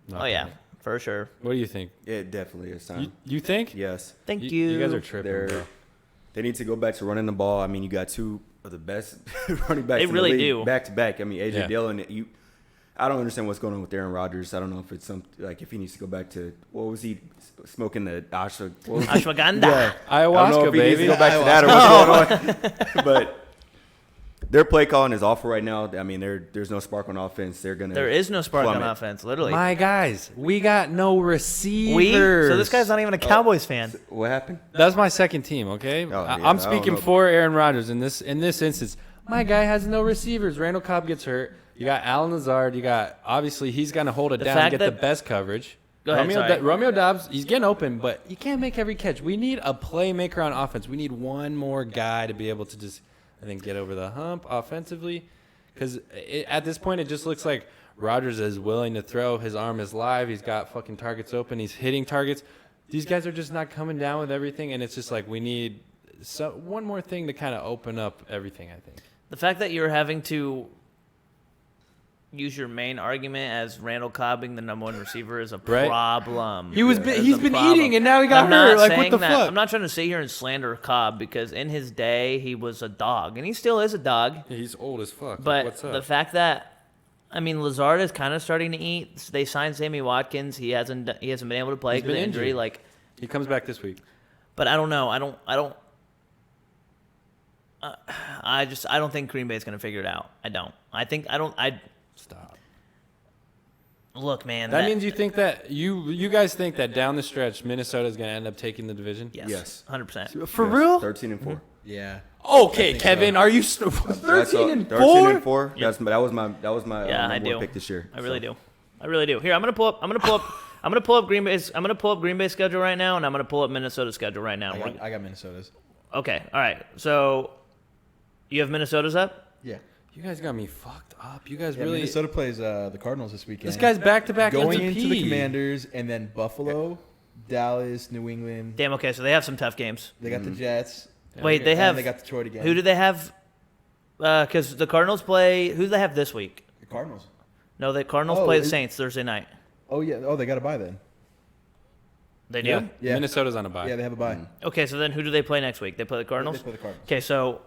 Not Oh, yeah, panic. for sure. What do you think? It definitely is time. You think? Yes. Thank you. You guys are tripping, bro. They need to go back to running the ball. I mean, you got two of the best running backs They in really the league do. back to back. I mean, AJ Yeah. Dillon, I don't understand what's going on with Aaron Rodgers. I don't know if it's if he needs to go back to what was he smoking the Ashwagandha. Yeah. Ayahuasca, I don't know if he needs baby. to go back to that or what's going on. But their play calling is awful right now. I mean, there's no spark on offense. They're gonna. There is no spark on plummet. offense, literally. My guys, we got no receivers. So this guy's not even a Cowboys fan. What happened? That's my second team, okay? Oh, yeah, I I'm don't speaking know. for Aaron Rodgers in this instance. My guy has no receivers. Randall Cobb gets hurt. You got Alan Lazard. You got, obviously, he's going to hold it The down and fact get the that- best coverage. Go ahead, sorry. Romeo Dobbs, he's getting open, but you can't make every catch. We need a playmaker on offense. We need one more guy to be able to just, I think, get over the hump offensively. Because at this point, it just looks like Rodgers is willing to throw. His arm is live. He's got fucking targets open. He's hitting targets. These guys are just not coming down with everything, and it's just like we need one more thing to kind of open up everything, I think. The fact that you're having to use your main argument as Randall Cobb being the number one receiver is a Right. problem. He's It's a been problem. eating, and now he got I'm not hurt. Like, what saying the that. fuck? I'm not trying to sit here and slander Cobb because in his day he was a dog, and he still is a dog. He's old as fuck. But the fact that, I mean, Lazard is kind of starting to eat. They signed Sammy Watkins. He hasn't been able to play He's because of been injury. injured. Like, he comes back this week. but I don't know. I don't think Green Bay's going to figure it out. I don't. Stop. Look, man. That means you think that you guys think that down the stretch Minnesota's going to end up taking the division? Yes. 100%. For Yes, real? 13-4. Yeah. Okay, Kevin, are you 13-4? 13-4. That was my Yeah, I number do. one pick this year. I really do. Here, I'm gonna pull up Green Bay's. I'm gonna pull up Green Bay's schedule right now, and I'm gonna pull up Minnesota's schedule right now. I got Minnesota's. Okay, all right. So, you have Minnesota's up. Yeah. You guys got me fucked up. You guys Yeah, really. Minnesota plays the Cardinals this weekend. This guy's back-to-back going MVP. into the Commanders and then Buffalo, Dallas, New England. Damn. Okay, so they have some tough games. They got the Jets. Wait, they and have. They got Detroit again. Who do they have? Because the Cardinals play. Who do they have this week? The Cardinals. No, the Cardinals Oh, play the is- Saints Thursday night. Oh yeah. Oh, they got a bye then. They do. Yeah. Yeah. Minnesota's on a bye. Yeah, they have a bye. Okay, so then who do they play next week? They play the Cardinals. They play the Cardinals. Okay, so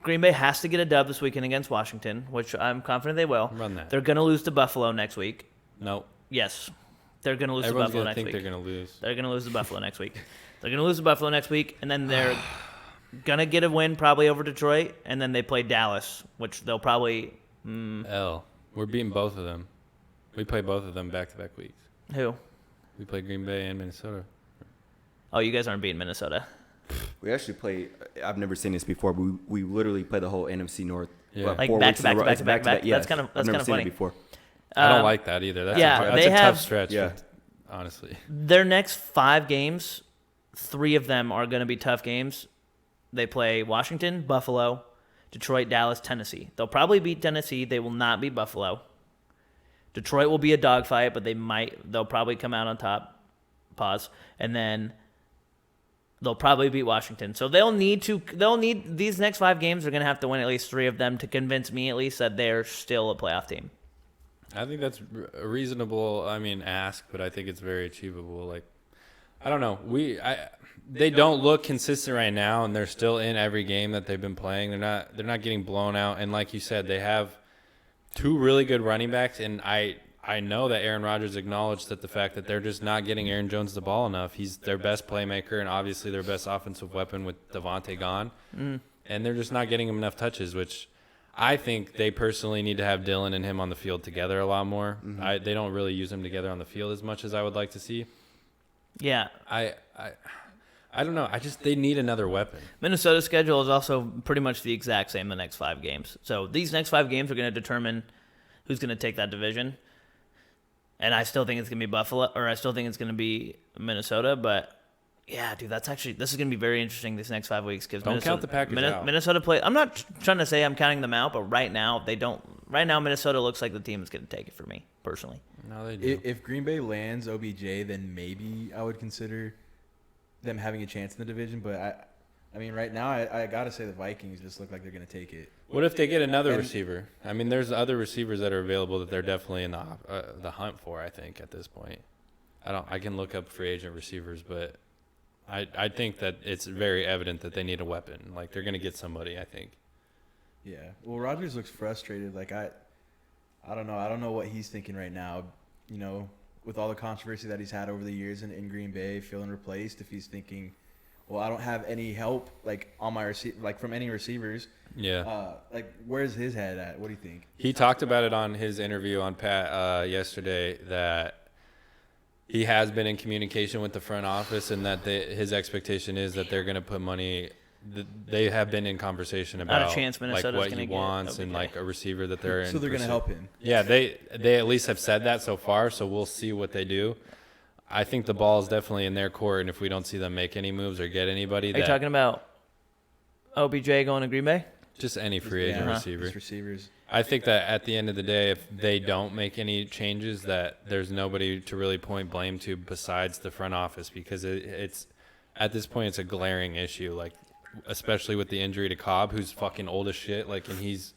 Green Bay has to get a dub this weekend against Washington, which I'm confident they will. Run that. They're going to lose to Buffalo next week. No. Yes. They're going to lose to Everyone's Buffalo going to next think week. they're going to lose. They're going to lose to Buffalo next week. They're going to lose to Buffalo next week, and then they're going to get a win probably over Detroit, and then they play Dallas, which they'll probably We're beating both of them. We play both of them back-to-back weeks. who? We play Green Bay and Minnesota. Oh, you guys aren't beating Minnesota. We actually play. I've never seen this before. But we literally play the whole NFC North. Yeah. Well, Like 4 back weeks to in a back row. to It's back to back. Yeah, That's kind of I've never seen funny. it before. I don't like that either. That's they a have- tough stretch. Yeah. Honestly. Their next 5 games, 3 of them are going to be tough games. They play Washington, Buffalo, Detroit, Dallas, Tennessee. They'll probably beat Tennessee. They will not beat Buffalo. Detroit will be a dogfight, but they'll probably come out on top. Pause. And then they'll probably beat Washington. So they'll need these next 5 games. They're going to have to win at least 3 of them to convince me at least that they're still a playoff team. I think that's a reasonable, ask, but I think it's very achievable. Like, I don't know. They don't look consistent right now, and they're still in every game that they've been playing. They're not getting blown out. And like you said, they have 2 really good running backs, and I know that Aaron Rodgers acknowledged that the fact that they're just not getting Aaron Jones the ball enough. He's their best playmaker and obviously their best offensive weapon with Devontae gone. And they're just not getting him enough touches, which I think they personally need to have Dylan and him on the field together a lot more. They don't really use them together on the field as much as I would like to see. Yeah. I don't know. They need another weapon. Minnesota's schedule is also pretty much the exact same the next 5 games. So these next 5 games are going to determine who's going to take that division. And I still think it's going to be Buffalo, or I still think it's going to be Minnesota. But yeah, dude, this is going to be very interesting these next 5 weeks. Don't count the Packers out. Minnesota play. I'm not trying to say I'm counting them out, but right now they don't. Right now, Minnesota looks like the team that's going to take it for me personally. No, they do. If Green Bay lands OBJ, then maybe I would consider them having a chance in the division. But I mean, right now, I got to say the Vikings just look like they're going to take it. What if they get another receiver? I mean, there's other receivers that are available that they're definitely in the hunt for, I think, at this point. I can look up free agent receivers, but I think that it's very evident that they need a weapon. Like, they're going to get somebody, I think. Yeah. Well, Rodgers looks frustrated. Like, I don't know. I don't know what he's thinking right now, with all the controversy that he's had over the years in Green Bay, feeling replaced, if he's thinking, well, I don't have any help on my from any receivers. Yeah. Where's his head at? What do you think? He talked about it on his interview on Pat yesterday that he has been in communication with the front office and that his expectation is that they're going to put money. They have been in conversation about Not a chance Minnesota's what gonna he get wants and OBJ. a receiver that they're in. So they're going to help him. Yeah, they at least have said that so far. So we'll see what they do. I think the ball is definitely in their court, and if we don't see them make any moves or get anybody, Are you talking about OBJ going to Green Bay? just any free agent receiver. Just receivers. I think that at the end of the day, if they don't make any changes, that there's nobody to really point blame to besides the front office, because it's at this point it's a glaring issue. Like, especially with the injury to Cobb, who's fucking old as shit. Like, and he's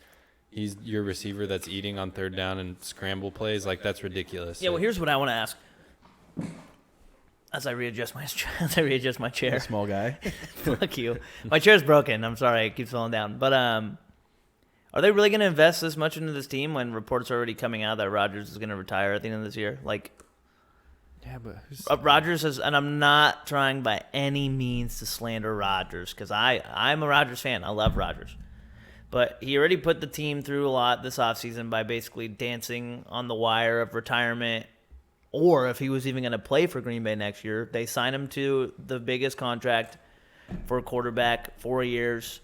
your receiver that's eating on third down and scramble plays. Like, that's ridiculous. Yeah. Well, here's what I want to ask. As I readjust my chair. A small guy. Fuck you. My chair's broken. I'm sorry. It keeps falling down. But are they really going to invest this much into this team when reports are already coming out that Rodgers is going to retire at the end of this year? Like, yeah, but Rodgers has, and I'm not trying by any means to slander Rodgers because I'm a Rodgers fan. I love Rodgers. But he already put the team through a lot this offseason by basically dancing on the wire of retirement. Or if he was even going to play for Green Bay next year, they signed him to the biggest contract for a quarterback, 4 years.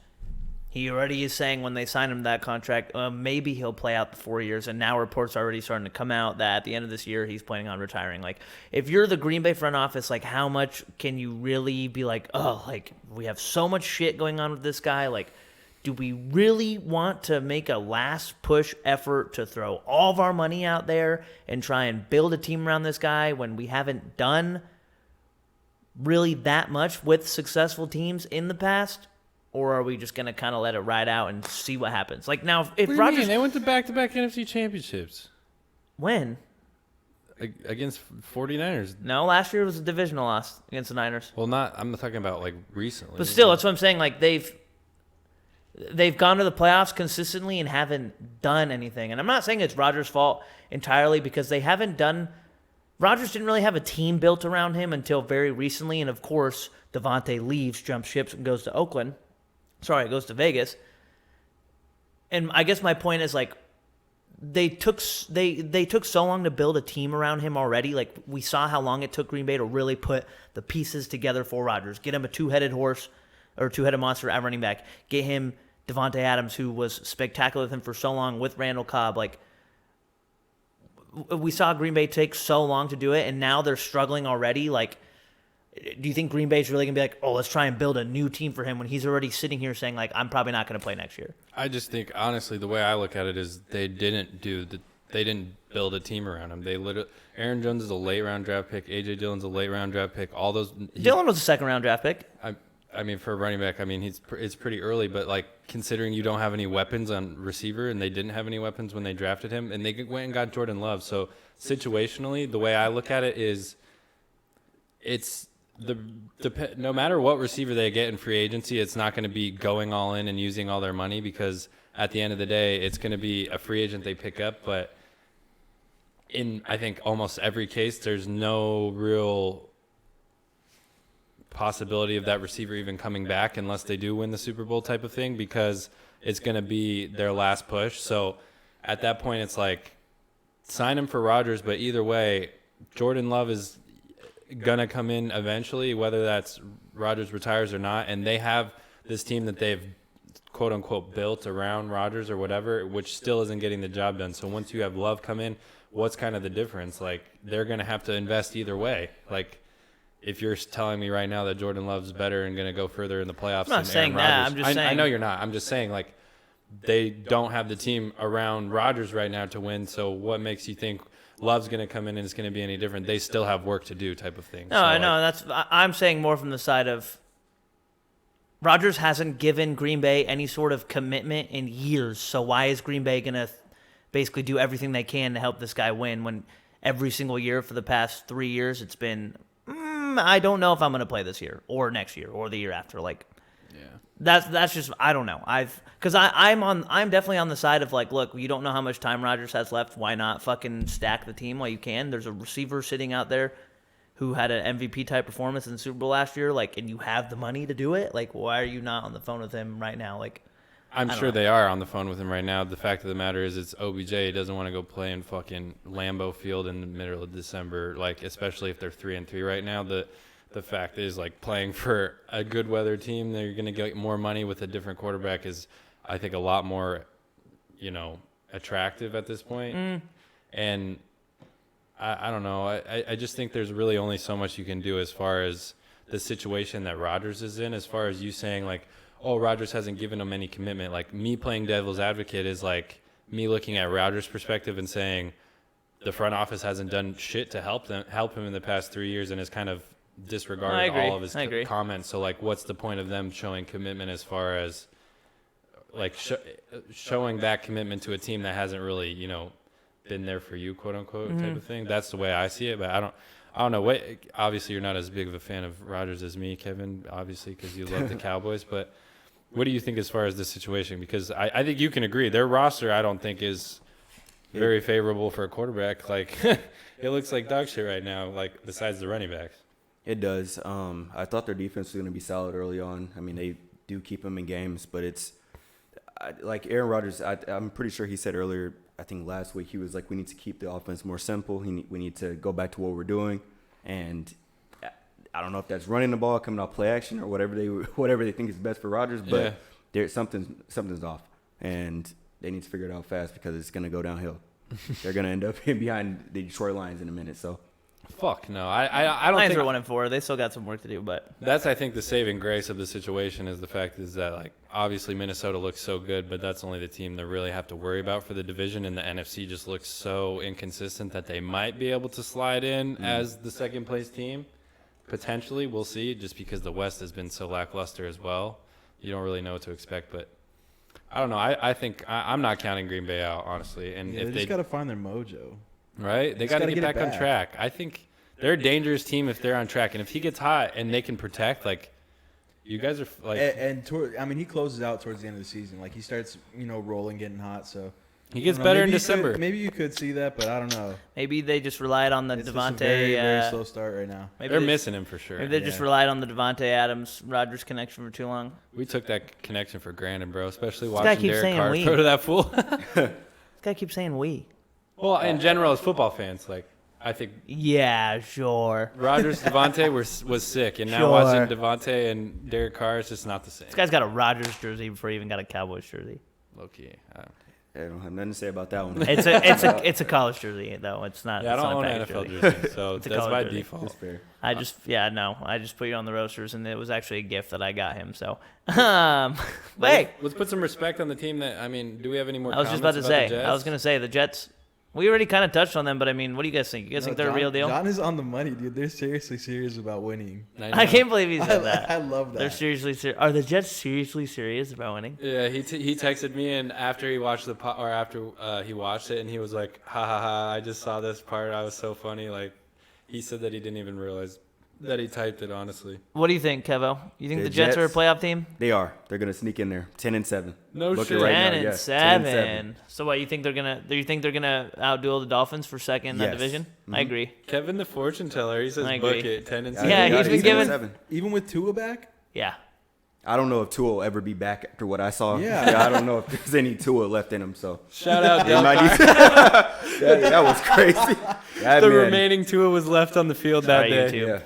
He already is saying when they signed him that contract, maybe he'll play out the 4 years. And now reports are already starting to come out that at the end of this year, he's planning on retiring. Like, if you're the Green Bay front office, like, how much can you really be like, oh, like, we have so much shit going on with this guy. Like, do we really want to make a last push effort to throw all of our money out there and try and build a team around this guy when we haven't done really that much with successful teams in the past? Or are we just going to kind of let it ride out and see what happens? Like, now, if what Rodgers... they went to back-to-back NFC championships. When? Against 49ers. No, last year was a divisional loss against the Niners. Well, I'm not talking about, recently. But still, that's what I'm saying. Like, they've gone to the playoffs consistently and haven't done anything. And I'm not saying it's Rodgers' fault entirely because they haven't done... Rodgers didn't really have a team built around him until very recently. And, of course, Devontae leaves, jumps ships, and goes to Oakland. Sorry, it goes to Vegas. And I guess my point is, they took so long to build a team around him already. Like, we saw how long it took Green Bay to really put the pieces together for Rodgers. Get him a two-headed horse or two-headed monster at running back. Get him Devontae Adams, who was spectacular with him for so long, with Randall Cobb. Like, we saw Green Bay take so long to do it, and now they're struggling already. Like, do you think Green Bay's really going to be like, oh, let's try and build a new team for him when he's already sitting here saying, like, I'm probably not going to play next year? I just think, honestly, the way I look at it is they didn't build a team around him. Aaron Jones is a late-round draft pick. A.J. Dillon's a late-round draft pick. All those. Dillon was a second-round draft pick. I mean, for a running back, I mean, it's pretty early, but, like, considering you don't have any weapons on receiver, and they didn't have any weapons when they drafted him, and they went and got Jordan Love. So, situationally, the way I look at it is it's no matter what receiver they get in free agency, it's not going to be going all in and using all their money, because at the end of the day, it's going to be a free agent they pick up. But in, I think, almost every case, there's no real possibility of that receiver even coming back unless they do win the Super Bowl type of thing, because it's going to be their last push. So at that point, it's like, sign him for Rodgers, but either way, Jordan Love is going to come in eventually, whether that's Rodgers retires or not, and they have this team that they've quote-unquote built around Rodgers or whatever, which still isn't getting the job done. So once you have Love come in, what's kind of the difference? Like, they're going to have to invest either way. Like, if you're telling me right now that Jordan Love's better and going to go further in the playoffs, I'm not than saying Aaron that. Rodgers, I'm just saying. I know you're not. I'm just saying, like, they don't have the team around Rodgers right now to win. So what makes you think Love's going to come in and it's going to be any different? They still have work to do, type of thing. No, so, I know. I'm saying more from the side of Rodgers hasn't given Green Bay any sort of commitment in years. So why is Green Bay going to basically do everything they can to help this guy win when every single year for the past 3 years it's been, I don't know if I'm going to play this year or next year or the year after. Like, yeah, that's just, I don't know. I'm definitely on the side of, like, look, you don't know how much time Rodgers has left. Why not fucking stack the team while you can? There's a receiver sitting out there who had an MVP type performance in the Super Bowl last year, like, and you have the money to do it. Like, why are you not on the phone with him right now? Like, I'm sure they are on the phone with him right now. The fact of the matter is, it's OBJ. He doesn't want to go play in fucking Lambeau Field in the middle of December, like, especially if they're 3-3 right now. The fact is, like, playing for a good weather team, they're going to get more money with a different quarterback is, I think, a lot more, attractive at this point. And I don't know. I just think there's really only so much you can do as far as the situation that Rodgers is in, as far as you saying, like, oh, Rodgers hasn't given him any commitment. Like, me playing devil's advocate is like me looking at Rodgers' perspective and saying the front office hasn't done shit to help him in the past 3 years and has kind of disregarded all of his comments. So, like, what's the point of them showing commitment as far as, like, showing that commitment to a team that hasn't really, been there for you, quote unquote, type of thing? That's the way I see it. But I don't know. Obviously, you're not as big of a fan of Rodgers as me, Kevin, obviously, because you love the Cowboys. But what do you think as far as this situation? Because I think you can agree. Their roster, I don't think, is very favorable for a quarterback. Like, it looks like dog shit right now, like, besides the running backs. It does. I thought their defense was going to be solid early on. I mean, they do keep them in games, but it's like Aaron Rodgers. I'm pretty sure he said earlier, I think last week, he was like, we need to keep the offense more simple. We need to go back to what we're doing. And I don't know if that's running the ball, coming off play action, or whatever they think is best for Rodgers, but there's something's off, and they need to figure it out fast because it's going to go downhill. They're going to end up behind the Detroit Lions in a minute. So, fuck no, I don't Lions think are 1-4. They still got some work to do, but that's, I think, the saving grace of the situation is the fact is that, like, obviously Minnesota looks so good, but that's only the team they really have to worry about for the division, and the NFC just looks so inconsistent that they might be able to slide in as the second place team. Potentially, we'll see, just because the West has been so lackluster as well. You don't really know what to expect, but I don't know. I think I'm not counting Green Bay out, honestly. And if they just got to find their mojo. Right? They got to get back on track. I think they're a dangerous team if they're on track. And if he gets hot and they can protect, like, you guys are like. He closes out towards the end of the season. Like, he starts, rolling, getting hot. So he gets better in December. Maybe you could see that, but I don't know. Maybe they just relied on the It's Devontae. Just a very, very slow start right now. They're missing him for sure. Maybe they just relied on the Devontae Adams Rodgers connection for too long. We took that connection for granted, bro. Especially watching Derek Carr throw to that fool. This guy keeps saying we. Well, in general, as football fans, like, I think Yeah, sure. Rodgers, Devontae was sick, and now Sure. watching Devontae and Derek Carr is just not the same. This guy's got a Rodgers jersey before he even got a Cowboys jersey. Low key. I don't have nothing to say about that one. It's a college jersey though. It's not. Yeah, I it's don't not own a an package NFL jersey. jersey, so It's a that's college by jersey. default. That's fair. I just put you on the roasters, and it was actually a gift that I got him. So, hey, Let's put some respect on the team. Do we have any more? I was just about to say. The Jets? I was gonna say the Jets. We already kind of touched on them, but I mean, what do you guys think? You guys think they're a real deal? John is on the money, dude. They're seriously serious about winning. I can't believe he said that. I love that. They're seriously serious. Are the Jets seriously serious about winning? Yeah, he texted me, and after he watched he watched it, and he was like, "Ha ha ha! I just saw this part. I was so funny." Like, he said that he didn't even realize that he typed it. Honestly, What do you think, Kevo? You think The the Jets are a Jets- playoff team? They are. They're gonna sneak in there. 10-7. No Look shit. at right now, 10 and yes, 7. 10-7. So what you think they're gonna? Do you think they're gonna outduel the Dolphins for second in that Yes. division? I agree. Kevin the fortune teller. He says I book agree. it 10 and I 7. Yeah, got he's it. been given- 10-7. Even with Tua back? Yeah. I don't know if Tua will ever be back after what I saw. Yeah. I don't know if there's any Tua left in him. So Shout out They Del might Carr. need that was crazy. That The man- remaining Tua was left on the field that Sorry, day. YouTube. Yeah.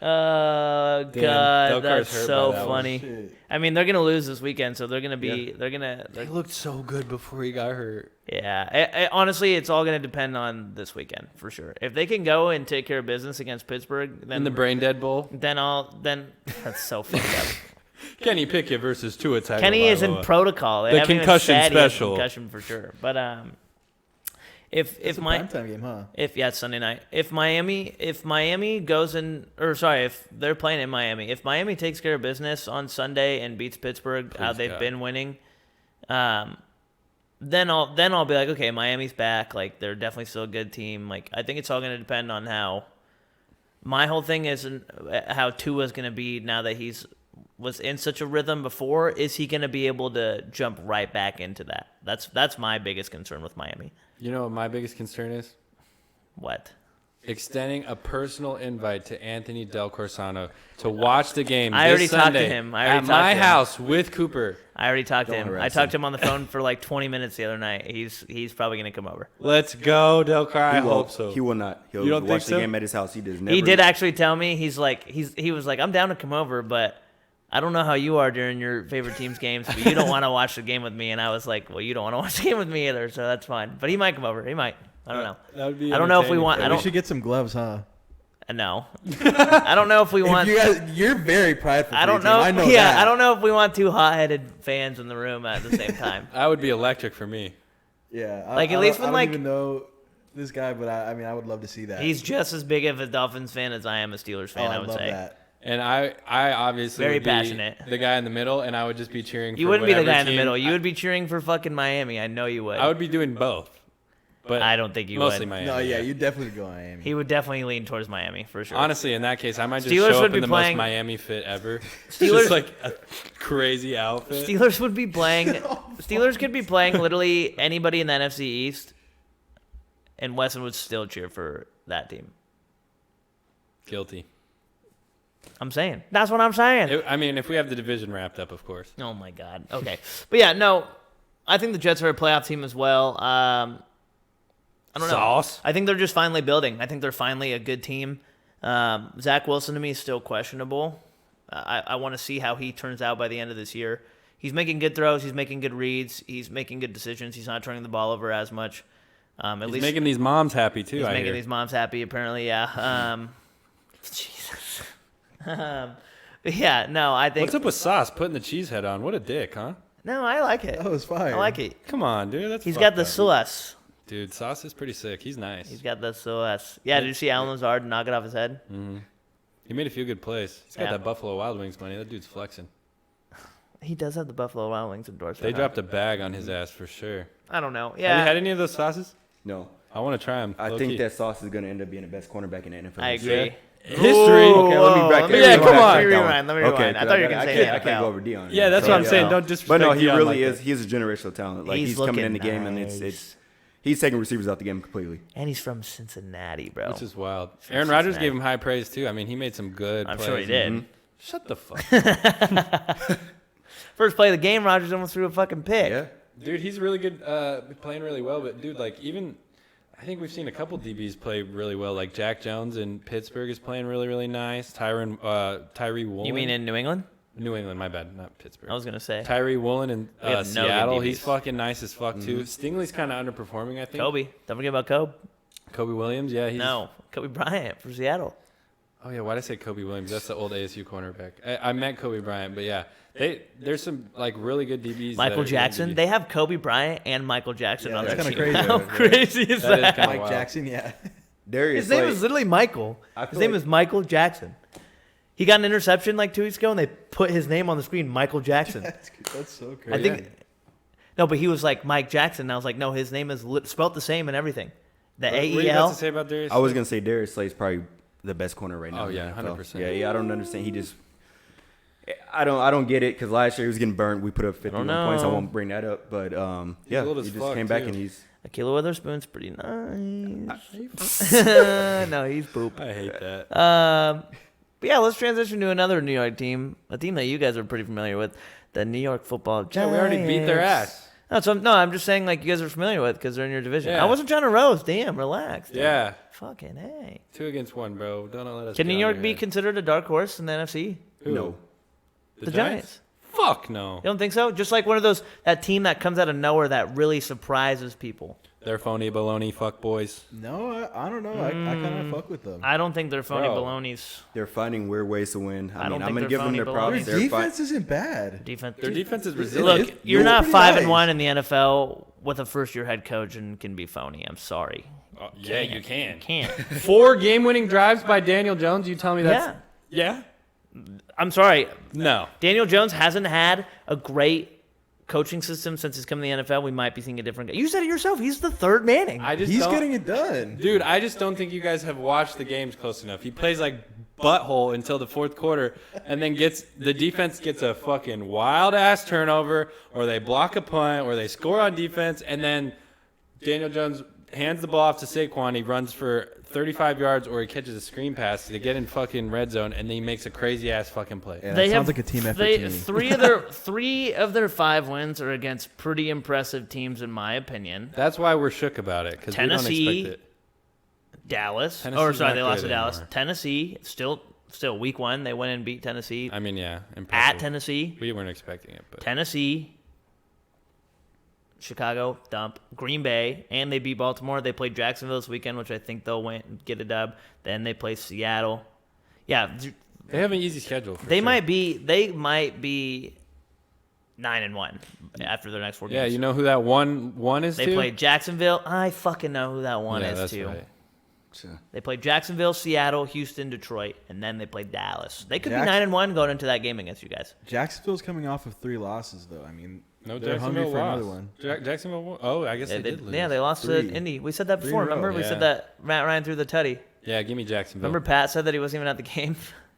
Oh Damn, God, Del Carr's that's hurt so by that one. funny. Shit. I mean, they're gonna lose this weekend, so they're gonna be. Yeah. They're gonna. He looked so good before he got hurt. Yeah. Honestly, it's all gonna depend on this weekend for sure. If they can go and take care of business against Pittsburgh, then In the Brain Dead Bowl, then that's so fucked up. Kenny Pickett versus Tua Tagovailoa. Kenny is in protocol. They The haven't even concussion said he has special. concussion for sure. But if It's a my primetime game, huh? If it's Sunday night. If Miami goes in, or sorry, if they're playing in Miami, if Miami takes care of business on Sunday and beats Pittsburgh, how Please, they've God. been winning, then I'll be like, okay, Miami's back. Like they're definitely still a good team. Like I think it's all going to depend on how. My whole thing is how Tua's going to be now that was in such a rhythm before. Is he going to be able to jump right back into that? That's my biggest concern with Miami. You know what my biggest concern is? What? Extending a personal invite to Anthony Del Corsano to watch the game I this already talked to Sunday him. I already at talked my to him. house with Cooper. I already talked to Don't him. I harass talked to him. him on the phone for like 20 minutes the other night. He's probably gonna come over. Let's go, Del Car. I He won't. hope so. He will not. He'll You don't watch think the so? game at his house. He does never. He did actually tell me he was like, I'm down to come over, but I don't know how you are during your favorite team's games, but you don't want to watch the game with me. And I was like, well, you don't want to watch the game with me either, so that's fine. But he might come over. He might. I don't know. That would be I don't know if we entertaining want. for I We don't. should get some gloves, huh? No. I don't know if we want. You're very prideful. I don't for your know. team. I know Yeah, that. I don't know if we want two hot-headed fans in the room at the same time. That would be electric for me. Yeah, Like, at least when, I don't like- even know this guy, but I mean, I would love to see that. He's just as big of a Dolphins fan as I am a Steelers fan. I I would love say. that. And I obviously Very would be passionate. the guy in the middle, and I would just be cheering. You for wouldn't be the whatever guy in the team. middle. You would be cheering for fucking Miami. I know you would. I would be doing both, but I don't think you mostly would. Miami. No, yeah, you definitely go Miami. He would definitely lean towards Miami for sure. Honestly, in that case, I might just Steelers show would up in be the playing- most Miami fit ever. Steelers- Just like a crazy outfit. Steelers would be playing. Steelers could be playing literally anybody in the NFC East, and Weston would still cheer for that team. Guilty. I'm saying. That's what I'm saying. I mean, if we have the division wrapped up, of course. Oh my God. Okay, but yeah, no, I think the Jets are a playoff team as well. I don't know. Sauce. I think they're just finally building. I think they're finally a good team. Zach Wilson to me is still questionable. I want to see how he turns out by the end of this year. He's making good throws. He's making good reads. He's making good decisions. He's not turning the ball over as much. At He's least making these moms happy too. he's I making hear. these moms happy. Apparently, yeah. Jesus. But yeah, no, I think What's up with Sauce putting the cheese head on? What a dick, huh? no, I like it. That was fire. I like it. Come on, dude. That's He's fucked got the up. sauce. Dude, Sauce is pretty sick. He's nice. He's got the sauce. Yeah, did you see Alan Lazard knock it off his head? He made a few good plays. He's got Yeah. that Buffalo Wild Wings money. That dude's flexing. He does have the Buffalo Wild Wings endorsement. They huh? dropped a bag on his ass for sure. I don't know. Have you Yeah, had any of those sauces? No, I want to try them. I think that Sauce is going to end up being the best cornerback in the NFL. I this year. agree. history. Okay, let me Whoa, back let me- let me yeah, go come back on. to Let me that one. rewind, let me rewind. I thought you were gonna say I can't NFL. go over Dion. Yeah, that's So, what I'm yeah. saying. Don't But disrespect no, he Deion really like is. He's a generational talent. Like He's he's coming in the looking game, and nice. it's he's taking receivers out the game completely. And he's from Cincinnati, bro. Which is wild. Aaron Rodgers gave him high praise too. I mean, he made some good I'm plays. sure he did. Mhm. Shut the fuck. First play of the game, Rodgers almost threw a fucking pick. Yeah, Dude, he's really good, playing really well. But dude, like even I think we've seen a couple DBs play really well. Like Jack Jones in Pittsburgh is playing really, really nice. Tyree Woolen. You mean in New England? New England, my bad, not Pittsburgh. I was gonna say Tyree Woolen in We have no good Seattle. DBs. He's fucking nice as fuck too. Stingley's kind of underperforming, I think. Kobe. Don't forget about Kobe. Kobe Williams, yeah. No, Kobe Bryant for Seattle. Oh yeah, why did I say Kobe Williams? That's the old ASU cornerback. I meant Kobe Bryant, but yeah, there's some like really good DBs. Michael Jackson. They have Kobe Bryant and Michael Jackson Yeah, on their that's team. kinda crazy, How right? crazy is That is that? kinda Mike wild. Jackson, yeah. Darius, His name like, is literally Michael. I His feel name like- is Michael Jackson. He got an interception like 2 weeks ago, and they put his name on the screen, Michael Jackson. That's so I crazy. think. No, but he was like Mike Jackson. And I was like, no, his name is spelled the same and everything. The What are you about AEL. to say about Darius? I was gonna say Darius Slay's probably the best corner right now. Oh, in the yeah, NFL. 100%. Yeah, I don't understand. He just, I don't get it because last year he was getting burned. We put up 51 points. I know. won't bring that up, but yeah, old he as just fuck, came back too. and he's. Akilah Witherspoon's pretty nice. No, he's poop. I hate that. But yeah, let's transition to another New York team, a team that you guys are pretty familiar with, the New York Football Yeah, Giants. we already beat their ass. No, I'm just saying like you guys are familiar with because they're in your division. Yeah. I wasn't trying to roast. Damn, relax. dude. Yeah, Fucking hey. 2 against 1, bro. Don't let us. Can get New on York your be head. considered a dark horse in the NFC? Who? No. The Giants. Fuck no. You don't think so? Just like one of those that team that comes out of nowhere that really surprises people. They're phony baloney fuck boys. No, I don't know. I kind of fuck with them. I don't think they're phony Bro. balonies. They're finding weird ways to win. I I don't mean, think I'm gonna they're give them phony their baloney. props. Their They're defense isn't bad. Defense. Their defense is resilient. Look, you're They're not pretty 5 and nice. 1 in the NFL with a first-year head coach and can be phony. I'm sorry. Oh, yeah, you can. Can't. 4 game-winning drives by Daniel Jones. You tell me that's Yeah. yeah? I'm sorry. No. Daniel Jones hasn't had a great coaching system since he's come to the NFL. We might be seeing a different guy. You said it yourself. He's the third Manning. He's getting it done. Dude, I just don't think you guys have watched the games close enough. He plays like butthole until the fourth quarter, and then the defense gets a fucking wild ass turnover, or they block a punt, or they score on defense, and then Daniel Jones hands the ball off to Saquon. He runs for 35 yards, or he catches a screen pass to get in fucking red zone, and then he makes a crazy ass fucking play. Yeah, that sounds like a team effort to me. Three of their 5 wins are against pretty impressive teams, in my opinion. That's why we're shook about it, because we don't Tennessee, expect it. Dallas. Tennessee's not They lost good to Dallas. anymore. Tennessee, still week 1. They went and beat Tennessee. I mean, yeah, impressive. At Tennessee. We weren't expecting it, but Tennessee, Chicago, dump, Green Bay, and they beat Baltimore. They played Jacksonville this weekend, which I think they'll win and get a dub. Then they play Seattle. Yeah, they have an easy schedule. For they sure. might be 9-1 after their next 4 games. Yeah, you know who that one is They to? played Jacksonville. I fucking know who that one yeah, is that's too. right. They played Jacksonville, Seattle, Houston, Detroit, and then they played Dallas. They could be Jackson- 9-1 going into that game against you guys. Jacksonville's coming off of 3 losses, though. I mean, No, they're hungry Jacksonville for lost. another one. Jacksonville won. Oh, I guess they did lose. Yeah, they lost 3. to Indy. We said that 3 before. in a row. Remember, we Yeah. said that Matt Ryan threw the tutty. Yeah, give me Jacksonville. Remember, Pat said that he wasn't even at the game.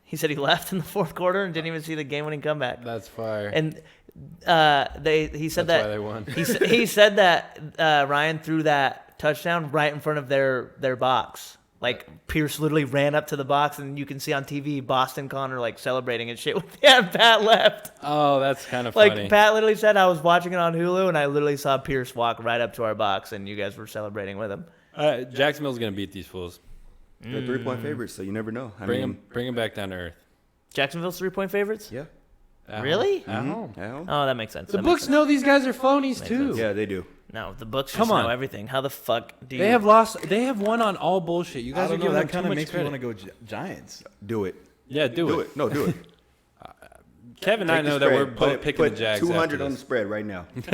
He said he left in the fourth quarter and didn't even see the game-winning comeback. That's fire. And he said That's that why they won. he said that Ryan threw that touchdown right in front of their box. Like Pierce literally ran up to the box, and you can see on TV Boston Connor like celebrating and shit. Yeah, Pat left. Oh, that's kind of Like funny. Pat literally said, I was watching it on Hulu, and I literally saw Pierce walk right up to our box, and you guys were celebrating with him. Jacksonville's gonna beat these fools. They're 3-point favorites, so you never know. I Bring mean, them back down to earth. Jacksonville's 3-point favorites? yeah. At Really? home. At Mhm. home. At home. Oh, that makes sense. The That makes books sense. know these guys are phonies Makes too. sense. Yeah, they do. No, the books Come just on. know everything. How the fuck do you? They have lost. They have won on all bullshit. You I guys are don't know. giving That them too kind of much makes credit. me want to go Giants. Do it. Yeah, do it. No, do it. Kevin and I Take the know that we're spread. both Put picking the put Jags. 200 after on the this. spread right now. I'm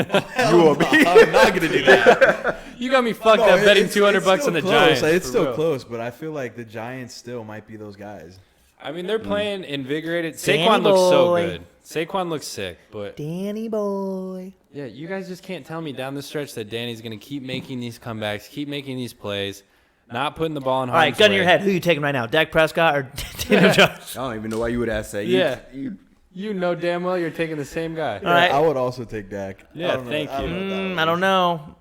not gonna do that. You got me fucked up betting $200 on the Giants. It's for still real. close, but I feel like the Giants still might be those guys. I mean, they're playing invigorated. Danny Saquon looks so boy. good. Saquon looks sick, but Danny boy. yeah, you guys just can't tell me down the stretch that Danny's gonna keep making these comebacks, keep making these plays, not putting the ball in All right, harm's gun to way. your head. Who you taking right now? Dak Prescott or Daniel Jones? I don't even know why you would ask that. Yeah. You, You know damn well you're taking the same guy. All right. I would also take Dak. Yeah, I don't know- thank I don't you. know what that I don't know.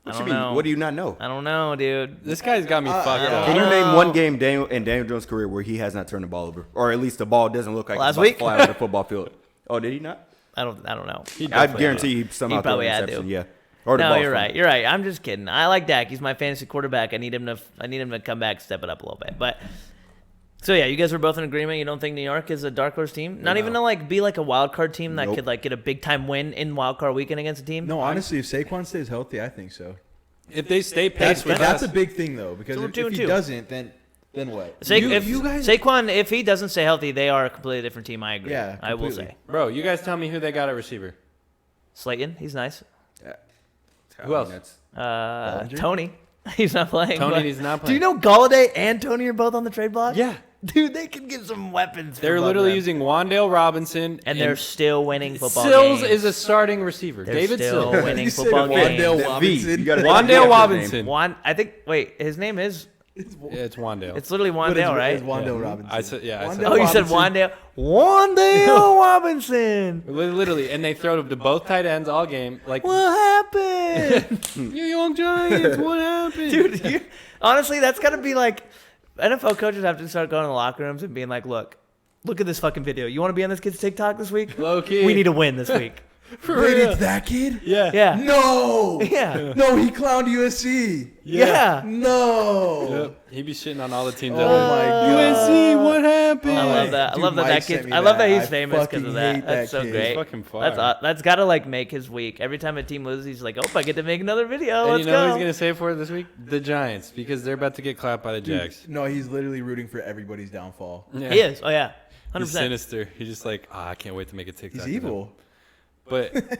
what I you don't mean? know. What do you not know? I don't know, dude. This guy's got me fucked up. Can you Oh. name one game in Daniel Jones' career where he has not turned the ball over, or at least the ball doesn't look like Last it's about week? to fly on the football field? Oh, did he not? I don't know. I guarantee he somehow He threw probably an had interception. to. Yeah. Or to No, you're Boston. right. You're right. I'm just kidding. I like Dak. He's my fantasy quarterback. I need him to come back, step it up a little bit. But so yeah, you guys were both in agreement. You don't think New York is a dark horse team? Not even to like be like a wild card team that Nope. could like get a big time win in wild card weekend against a team. No, honestly, if Saquon stays healthy, I think so. If they stay pace with That's us, a big thing though, because So we're if 2-2. he doesn't, then what? Saquon, if he doesn't stay healthy, they are a completely different team. I agree. Yeah, I will completely. say. bro, you guys tell me who they got at receiver. Slayton, he's nice. Who else? Bellinger? Tony, he's not playing. Tony but- is not Do you playing. know Galladay and Tony are both on the trade block? Yeah. Dude, they can get some weapons. They're from literally them. using Wandale Robinson, and they're still winning football Sills games. is a starting receiver. They're David still Sills. winning You said football Wandale games. Robinson. You gotta Wandale take the name. Robinson. I think. Wait, his name is. Yeah, it's Wandale. It's literally But Wandale, right? It's Wandale Robinson. I said, yeah. I said, Oh, you said Wandale. Wandale Robinson. literally, and they throw to both tight ends all game. Like, What happened, you young Giants, what happened? dude? Honestly, that's gotta be like NFL coaches have to start going to the locker rooms and being like, "Look at this fucking video. You want to be on this kid's TikTok this week? Low key. We need to win this week." For Wait, real. it's that kid? Yeah. Yeah. No. Yeah. No, he clowned USC. Yeah. No. Yep. He be shitting on all the teams. Oh out my there. god. USC, what happened? I love that. I Dude, love that Mike that sent kid. me I love that that. he's I famous because fucking of that. hate That's that so kid. great. He's fucking fire. That's gotta like make his week. Every time a team loses, he's like, "Oh, I get to make another video. And Let's you know who go." he's gonna say for it this week? The Giants, because they're about to get clapped by the Jags. No, he's literally rooting for everybody's downfall. Yeah. He is. Oh yeah, He's 100%. sinister. He's just like, I can't wait to make a TikTok. He's of them." evil. But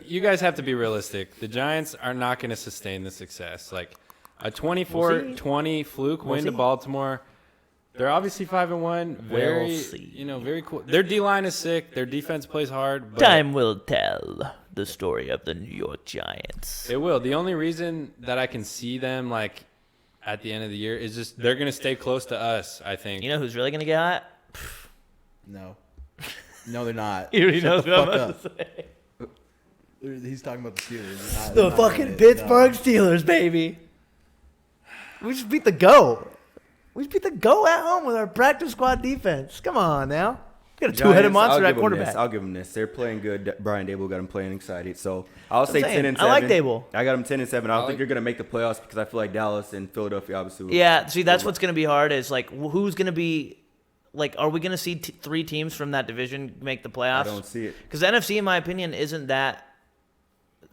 you guys have to be realistic. The Giants are not going to sustain the success. Like a 24-20 fluke win to see. Baltimore. They're obviously 5-1. Very, We'll see. very cool. Their D line is sick. Their defense plays hard. But Time will tell the story of the New York Giants. It will. The only reason that I can see them like at the end of the year is just they're going to stay close to us. I think. You know who's really gonna get hot? No. No, they're not. You already know Shut who the I'm fuck about up. to say. He's talking about the Steelers. They're not- The they're not fucking in it. Pittsburgh No. Steelers, baby. We just beat the Go. We just beat the Go at home with our practice squad defense. Come on now. We got a two-headed Giants, monster I'll at give 'em quarterback. this. I'll give them this. They're playing good. Brian Dable got them playing excited. So I'll say I'm saying, 10-7. I like Dable. I got them 10-7. I don't like- think you're gonna make the playoffs because I feel like Dallas and Philadelphia obviously. will- Yeah, see, that's what's going to be hard is, like, who's going to be, like, are we going to see three teams from that division make the I playoffs? don't see it. Because the NFC, in my opinion, isn't that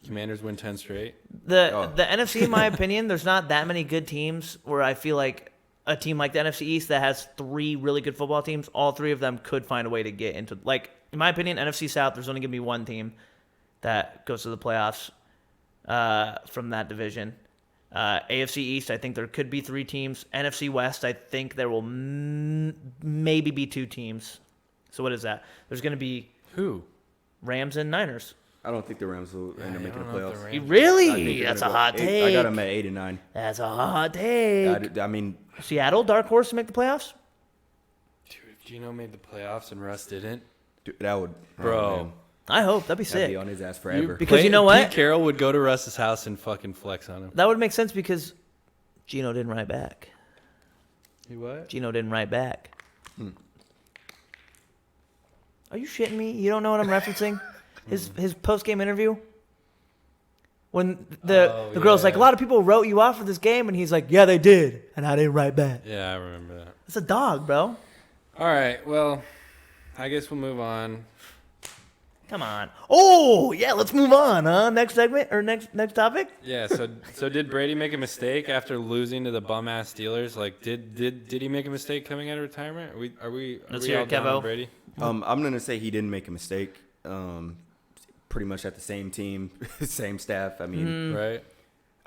Commanders win 10 straight. Oh. the NFC, in my opinion, there's not that many good teams where I feel like a team like the NFC East that has three really good football teams, all three of them could find a way to get into, like, in my opinion, NFC South, there's only going to be one team that goes to the playoffs from that division. AFC East, I think there could be three teams. NFC West, I think there will maybe be two teams. So what is that? There's going to be Who? Rams and Niners. I don't think the Rams will end up I making the don't know if the playoffs. Rams- You I think really? they're That's a gonna go hot 8 take. I got them at 8-9. That's a hot take. I mean, Seattle, dark horse to make the playoffs? Dude, if Gino made the playoffs and Russ didn't, dude, that would, Bro. oh, man, I hope. That'd be that'd be sick. on his ass forever. Because you know what? Pete Carroll would go to Russ's house and fucking flex on him. That would make sense because Gino didn't write back. He what? Gino didn't write back. Are you shitting me? You don't know what I'm referencing? His post-game interview? When the girl's like, a yeah. lot of people wrote you off for this game, and he's like, yeah, they did, and I didn't write back. Yeah, I remember that. It's a dog, bro. All right, well, I guess we'll move on. Come on. Oh, yeah, let's move on, huh? Next segment or next topic? Yeah, so did Brady make a mistake after losing to the bum ass Steelers? Like, did he make a mistake coming out of retirement? Are we Let's we hear all it, down Kevo. on Brady? I'm gonna say he didn't make a mistake. Pretty much at the same team, same staff. I mean, Right?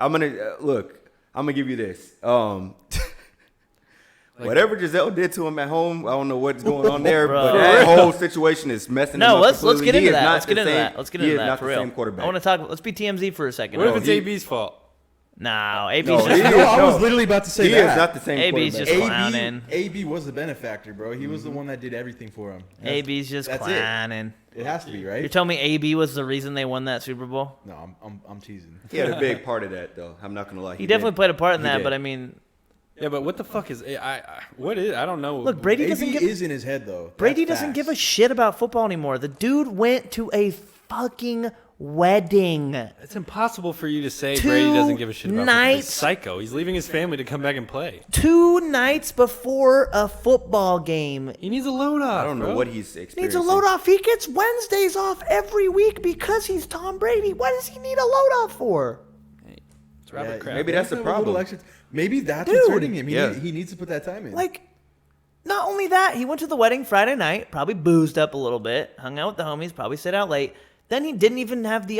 I'm gonna look. I'm gonna give you this. Whatever Giselle did to him at home, I don't know what's going on there, Bro. but that whole situation is messing him No, up. let's completely. get He into is that. not Let's get the into same- that. Let's get he into is that not for the real. same quarterback. I want to talk. Let's be TMZ for a second. What if No, it's he- AB's fault? No, AB's No, just he is- No, I was no. literally about to say He that. is not the same AB's quarterback. just clowning. AB was the benefactor, bro. He was the one that did everything for him. AB's just that's it. clowning. It has to be, You're right? telling me AB was the reason they won that Super Bowl? No, I'm teasing. He had a big part of that, though. I'm not gonna lie. He definitely did. played a part in He that, did. but I mean, Yeah, but what the fuck is what is I don't know. look, Brady AB doesn't give is in his head though. Brady That's doesn't facts. give a shit about football anymore. The dude went to a fucking wedding. It's impossible for you to say 2 Brady doesn't give a shit about football. He's nights. psycho. He's leaving his family to come back and play. 2 nights before a football game. He needs a load off. I don't know what he's experiencing. Needs a load off. He gets Wednesdays off every week because he's Tom Brady. What does he need a load off for? It's Robert Kraft. maybe that's the Have a little problem. extra- Maybe that's Dude. what's hurting him. Yeah. He needs to put that time in. Like, not only that, he went to the wedding Friday night, probably boozed up a little bit, hung out with the homies, probably stayed out late. Then he didn't even have he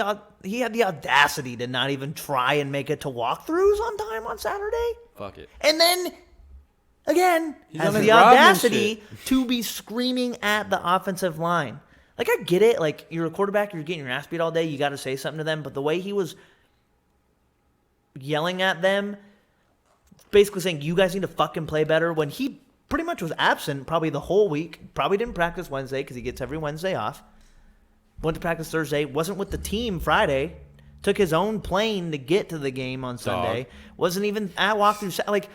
had the audacity to not even try and make it to walkthroughs on time on Saturday. Fuck it. And then, again, He's has on his the Rodman audacity to be screaming at the offensive line. Like, I get it. Like, you're a quarterback, you're getting your ass beat all day, you got to say something to them. But the way he was yelling at them, basically saying, you guys need to fucking play better, when he pretty much was absent probably the whole week, probably didn't practice Wednesday because he gets every Wednesday off. Went to practice Thursday, wasn't with the team Friday, took his own plane to get to the game on Sunday, wasn't even at walkthrough. Like,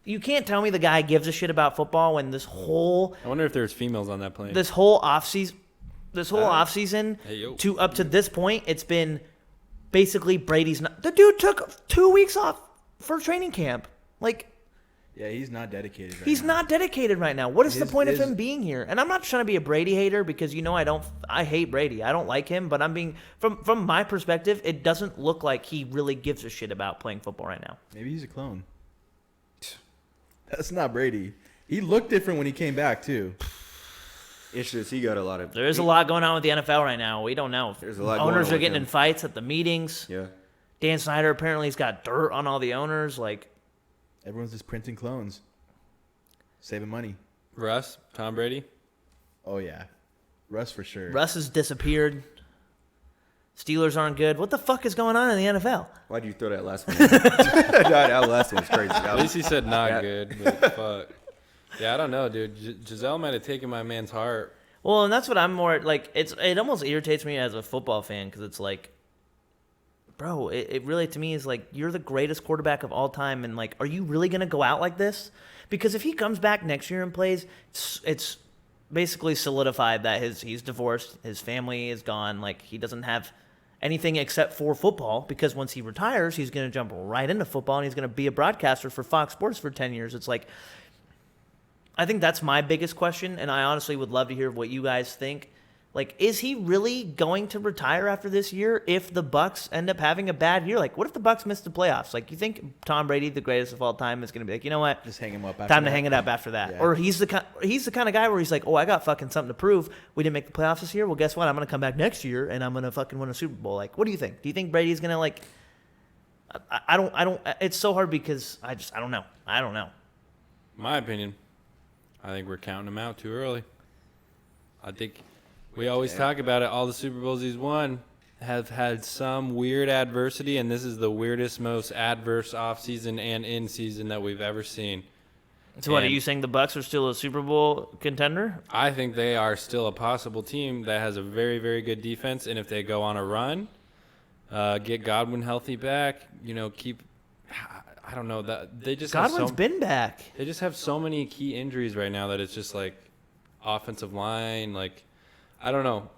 you can't tell me the guy gives a shit about football when this whole I wonder if there's females on that plane. offseason Hey, yo. to up to this point, it's been basically Brady's not. The dude took 2 weeks off for training camp. Like, yeah, he's not dedicated. Right he's now. not dedicated right now. What is the point of his- him being here? And I'm not trying to be a Brady hater because I hate Brady. I don't like him, but I'm being from my perspective, it doesn't look like he really gives a shit about playing football right now. Maybe he's a clone. That's not Brady. He looked different when he came back too. It's just he got a lot of. There is a lot going on with the NFL right now. We don't know. There's a lot going Owners on are with getting him. in fights at the meetings. Yeah. Dan Snyder apparently has got dirt on all the owners. Like, Everyone's just printing clones, saving money. Russ, Tom Brady. Oh yeah, Russ for sure. Russ has disappeared. Steelers aren't good. What the fuck is going on in the NFL? Why'd you throw that last one? that last one was crazy. At least he said not Yeah. good. But fuck. Yeah, I don't know, dude. Giselle might have taken my man's heart. Well, and that's what I'm more like. It almost irritates me as a football fan because it's like, bro, it really to me is like you're the greatest quarterback of all time, and like, are you really gonna go out like this? Because if he comes back next year and plays, it's basically solidified that he's divorced, his family is gone, like he doesn't have anything except for football. Because once he retires, he's gonna jump right into football and he's gonna be a broadcaster for Fox Sports for 10 years. It's like, I think that's my biggest question, and I honestly would love to hear what you guys think. Like, is he really going to retire after this year if the Bucs end up having a bad year? Like, what if the Bucs miss the playoffs? Like, you think Tom Brady, the greatest of all time, is going to be like, you know what? Just hang him up. After Time to that. hang it up after that. Yeah. Or he's the kind of guy where he's like, oh, I got fucking something to prove. We didn't make the playoffs this year. Well, guess what? I'm going to come back next year and I'm going to fucking win a Super Bowl. Like, what do you think? Do you think Brady's going to like? I don't. It's so hard because I don't know. I don't know. My opinion, I think we're counting him out too early. I think we always talk about it. All the Super Bowls he's won have had some weird adversity, and this is the weirdest, most adverse offseason and in-season that we've ever seen. So what, are And you saying the Bucs are still a Super Bowl contender? I think they are still a possible team that has a very, very good defense, and if they go on a run, get Godwin healthy back, keep – I don't know. That they just Godwin's been back. They just have so many key injuries right now that it's just like offensive line, like I don't know.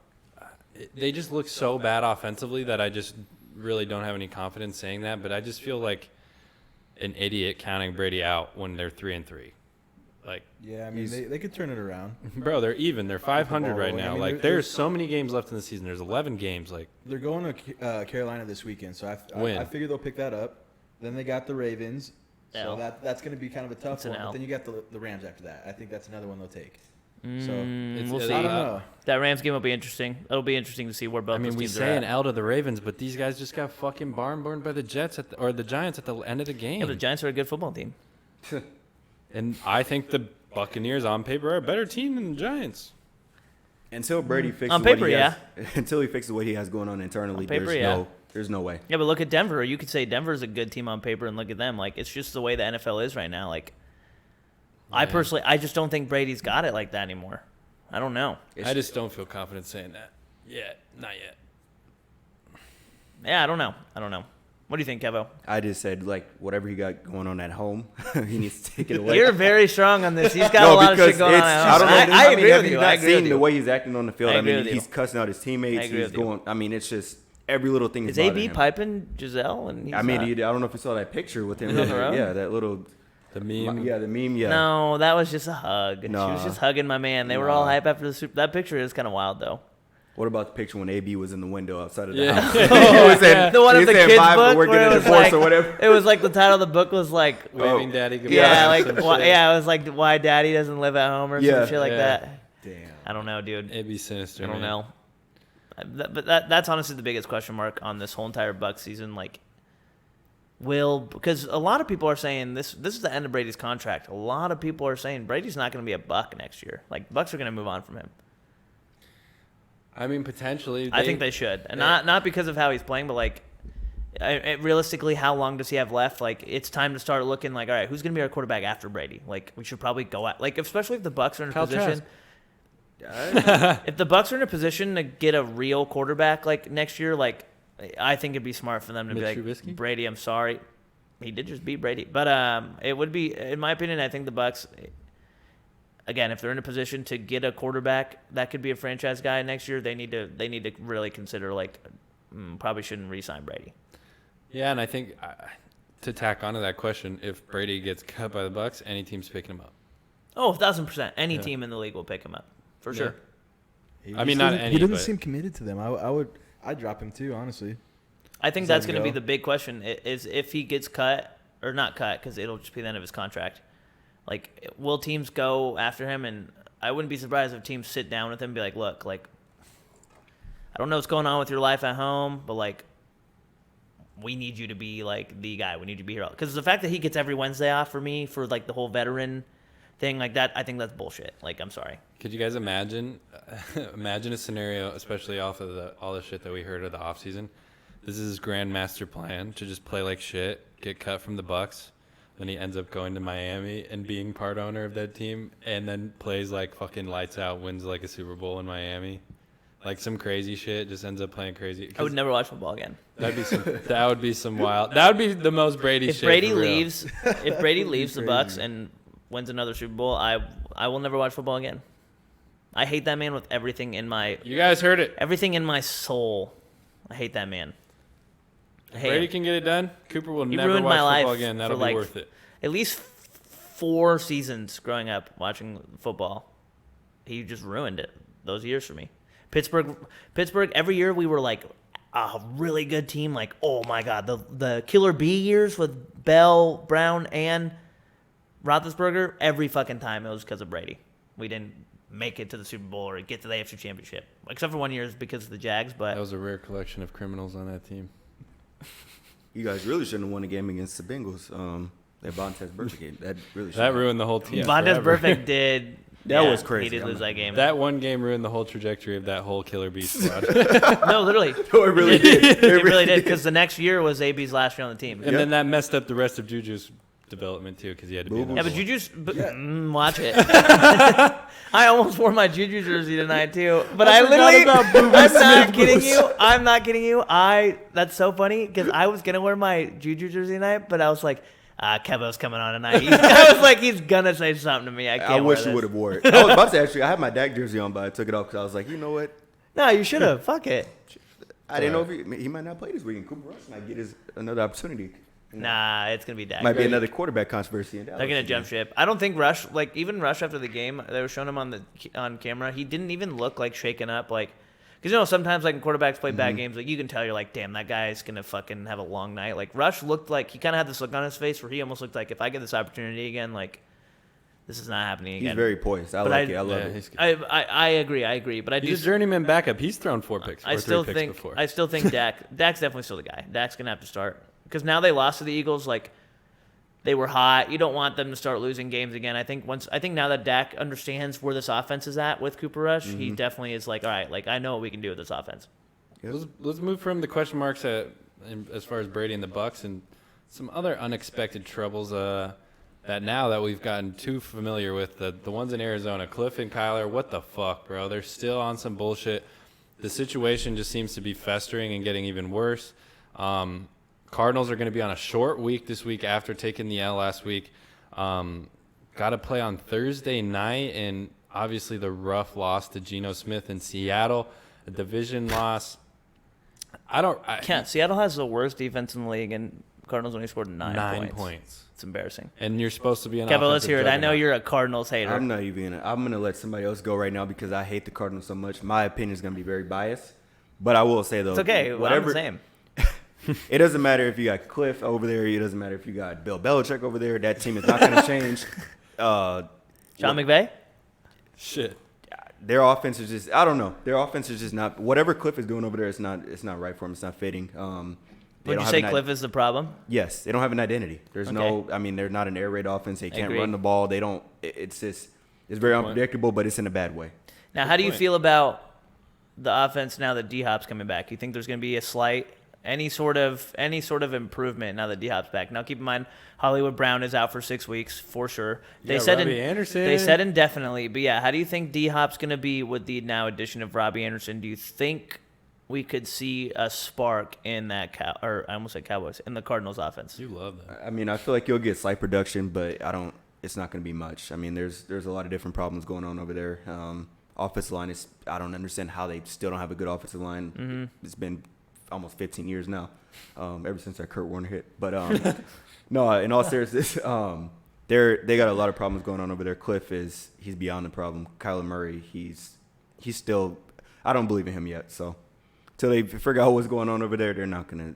They just look so bad offensively that I just really don't have any confidence saying that. But I just feel like an idiot counting Brady out when they're 3-3. Like, Yeah, I mean they could turn it around. bro, they're even. They're 500 right I now. mean, Like, there's so many games left in the season. There's 11 games. Like, They're going to Carolina this weekend, so Win. I figure they'll pick that up. Then they got the Ravens, L. so that's going to be kind of a tough It's an one. L. But then you got the Rams after that. I think that's another one they'll take. We'll it's- see. I don't know. That Rams game will be interesting. It'll be interesting to see where both I mean, those we teams say are an at. L to the Ravens, but these guys just got fucking barn burned by the Jets or the Giants at the end of the game. Yeah, but the Giants are a good football team. And I think the Buccaneers on paper are a better team than the Giants. Until Brady fixes On paper, what he has, yeah. until he fixes what he has going on internally, On paper, there's no way. Yeah, but look at Denver. You could say Denver's a good team on paper, and look at them. Like, it's just the way the NFL is right now. Like, I just don't think Brady's got it like that anymore. I don't know. I just don't feel confident saying that. Yet. Not yet. Yeah, I don't know. What do you think, Kevo? I just said, like, whatever he got going on at home, he needs to take it away. You're very strong on this. He's got a lot of shit going on. I don't know. I agree have with you you. not I agree seen with the you. way he's acting on the field? I I agree mean, with you. he's cussing out his teammates. I agree He's with you. going. I mean, it's just every little thing Is bothering AB him. piping Giselle? And he's I mean, not? I don't know if you saw that picture with him. In a row? Yeah, that little. The meme. Yeah, the meme. Yeah. No, that was just a hug. She Nah. was just hugging my man. They were all Nah. hype after the Super. That picture is kind of wild, though. What about the picture when AB was in the window outside of the Yeah. house? Oh, He was saying, The one he of was the saying, kids' "Bye, book we're where getting it a was divorce like, or whatever. it was like the title of the book was like, Waving daddy goodbye. yeah, or like some why, shit. yeah, it was like why daddy doesn't live at home or Yeah. some shit like Yeah. that. Damn. I don't know, dude. It'd be sinister. I don't man. know. But that's honestly the biggest question mark on this whole entire Bucs season. Like, because a lot of people are saying this is the end of Brady's contract. A lot of people are saying Brady's not going to be a Buck next year. Like, Bucs are going to move on from him. I mean, potentially. I think they should, and not because of how he's playing, but like, realistically, how long does he have left? Like, it's time to start looking like, all right, who's going to be our quarterback after Brady? Like, we should probably go at like, especially if the Bucs are in a Kyle position. Trask. If the Bucs are in a position to get a real quarterback like next year, like, I think it'd be smart for them to Mitch be like, Trubisky? Brady, I'm sorry, he did just beat Brady, but it would be, in my opinion, I think the Bucs. Again, if they're in a position to get a quarterback that could be a franchise guy next year, they need to really consider like probably shouldn't re-sign Brady. Yeah, and I think to tack onto that question, if Brady gets cut by the Bucs, any team's picking him up. Oh, 1,000%. Any Yeah. team in the league will pick him up for Yeah. sure. I mean, not He any, doesn't but- seem committed to them. I'd drop him too, honestly. I think Does that's that going to be go? the big question is if he gets cut or not cut because it'll just be the end of his contract. Like, will teams go after him? And I wouldn't be surprised if teams sit down with him and be like, look, like, I don't know what's going on with your life at home, but like, we need you to be like the guy. We need you to be here. Because the fact that he gets every Wednesday off for me for like the whole veteran thing like that, I think that's bullshit. Like, I'm sorry. Could you guys imagine a scenario, especially off of all the shit that we heard of the offseason? This is his grand master plan to just play like shit, get cut from the Bucs, then he ends up going to Miami and being part owner of that team, and then plays like fucking lights out, wins like a Super Bowl in Miami. Like some crazy shit, just ends up playing crazy. I would never watch football again. That would be some wild. That would be the most Brady If shit. Brady for real. leaves, if Brady leaves the crazy. Bucs and wins another Super Bowl, I will never watch football again. I hate that man with everything in my You guys heard it. soul. I hate that man. I hate Brady him. can get it done. Cooper will He never ruined watch my life football again. That'll for, be like, worth it. At least 4 seasons growing up watching football. He just ruined it. Those years for me. Pittsburgh. Every year we were like a really good team. Like, oh my god, the Killer B years with Bell, Brown, and Roethlisberger. Every fucking time it was because of Brady. We didn't make it to the Super Bowl or get to the AFC Championship, except for one year is because of the Jags. But That was a rare collection of criminals on that team. You guys really shouldn't have won a game against the Bengals. That Vontaze Burfict game. That really should. That ruined the whole team. Vontaze forever. Burfict did. That yeah, was crazy. He did lose that game. That one game ruined the whole trajectory of that whole Killer Bee squad. No, literally. No, it really did. It really did, because the next year was AB's last year on the team. And then that messed up the rest of Juju's development too, because he had to be. in Boo-boo. the Yeah, but Bowl. Juju's watch it. I almost wore my Juju jersey tonight too, but I literally. I'm not kidding you. That's so funny because I was gonna wear my Juju jersey tonight, but I was like, Kevo's coming on tonight. I was like, he's gonna say something to me. I can't. I wish wear you this. would have wore it. I was about to actually. I had my Dak jersey on, but I took it off because I was like, you know what? No, you should have. Fuck it. I didn't know if he might not play this weekend. Cooper Rush might get another opportunity. Nah, it's gonna be Dak. Might be another quarterback controversy in Dallas. They're gonna jump ship. I don't think Rush, like even Rush after the game, they were showing him on camera. He didn't even look like shaken up, like because sometimes like when quarterbacks play bad games, like you can tell you're like, damn, that guy's gonna fucking have a long night. Like Rush looked like he kind of had this look on his face where he almost looked like if I get this opportunity again, like this is not happening again. He's very poised. I But like it. I love Yeah, it. he's good. I agree, but I do. He's a journeyman backup. He's thrown 4 picks. I or still 3 picks think before. I still think Dak's definitely still the guy. Dak's gonna have to start because now they lost to the Eagles. Like they were hot. You don't want them to start losing games again. I think now that Dak understands where this offense is at with Cooper Rush, he definitely is like, all right, like I know what we can do with this offense. Let's move from the question marks as far as Brady and the Bucks and some other unexpected troubles that now that we've gotten too familiar with the ones in Arizona. Cliff and Kyler, what the fuck, bro? They're still on some bullshit. The situation just seems to be festering and getting even worse. Cardinals are going to be on a short week this week after taking the L last week. Got to play on Thursday night, and obviously the rough loss to Geno Smith in Seattle, a division loss. Seattle has the worst defense in the league, and Cardinals only scored 9 points. It's embarrassing. And you're supposed to be an Kevin, let's offensive hear it. I know juggernaut. you're a Cardinals hater. I'm not even. I'm going to let somebody else go right now because I hate the Cardinals so much. My opinion is going to be very biased. But I will say, though. It's okay. I'm the same. It doesn't matter if you got Cliff over there. It doesn't matter if you got Bill Belichick over there. That team is not going to change. Sean McVay? Shit. Their offense is just. I don't know. Their offense is just not. Whatever Cliff is doing over there, it's not right for him. It's not fitting. Would you say Cliff is the problem? Yes, they don't have an identity. There's Okay. no. I mean, they're not an air raid offense. They can't Agreed. run the ball. They don't. It's just. It's very unpredictable, but it's in a bad way. Now, how do you feel about the offense now that D-Hop's coming back? You think there's going to be a slight, any sort of improvement now that D-Hop's back? Now, keep in mind, Hollywood Brown is out for 6 weeks for sure. They said Robbie Anderson. They said indefinitely, but yeah, how do you think D-Hop's going to be with the now addition of Robbie Anderson? Do you think we could see a spark in that I almost said Cowboys, in the Cardinals offense? You love that. I mean, I feel like you'll get slight production, but I don't. It's not going to be much. I mean, there's a lot of different problems going on over there. Offensive line is. I don't understand how they still don't have a good offensive line. Mm-hmm. It's been almost 15 years now, ever since that Kurt Warner hit. But no, in all seriousness, they got a lot of problems going on over there. He's beyond the problem. Kyler Murray, he's still. I don't believe in him yet. So till they figure out what's going on over there, they're not gonna.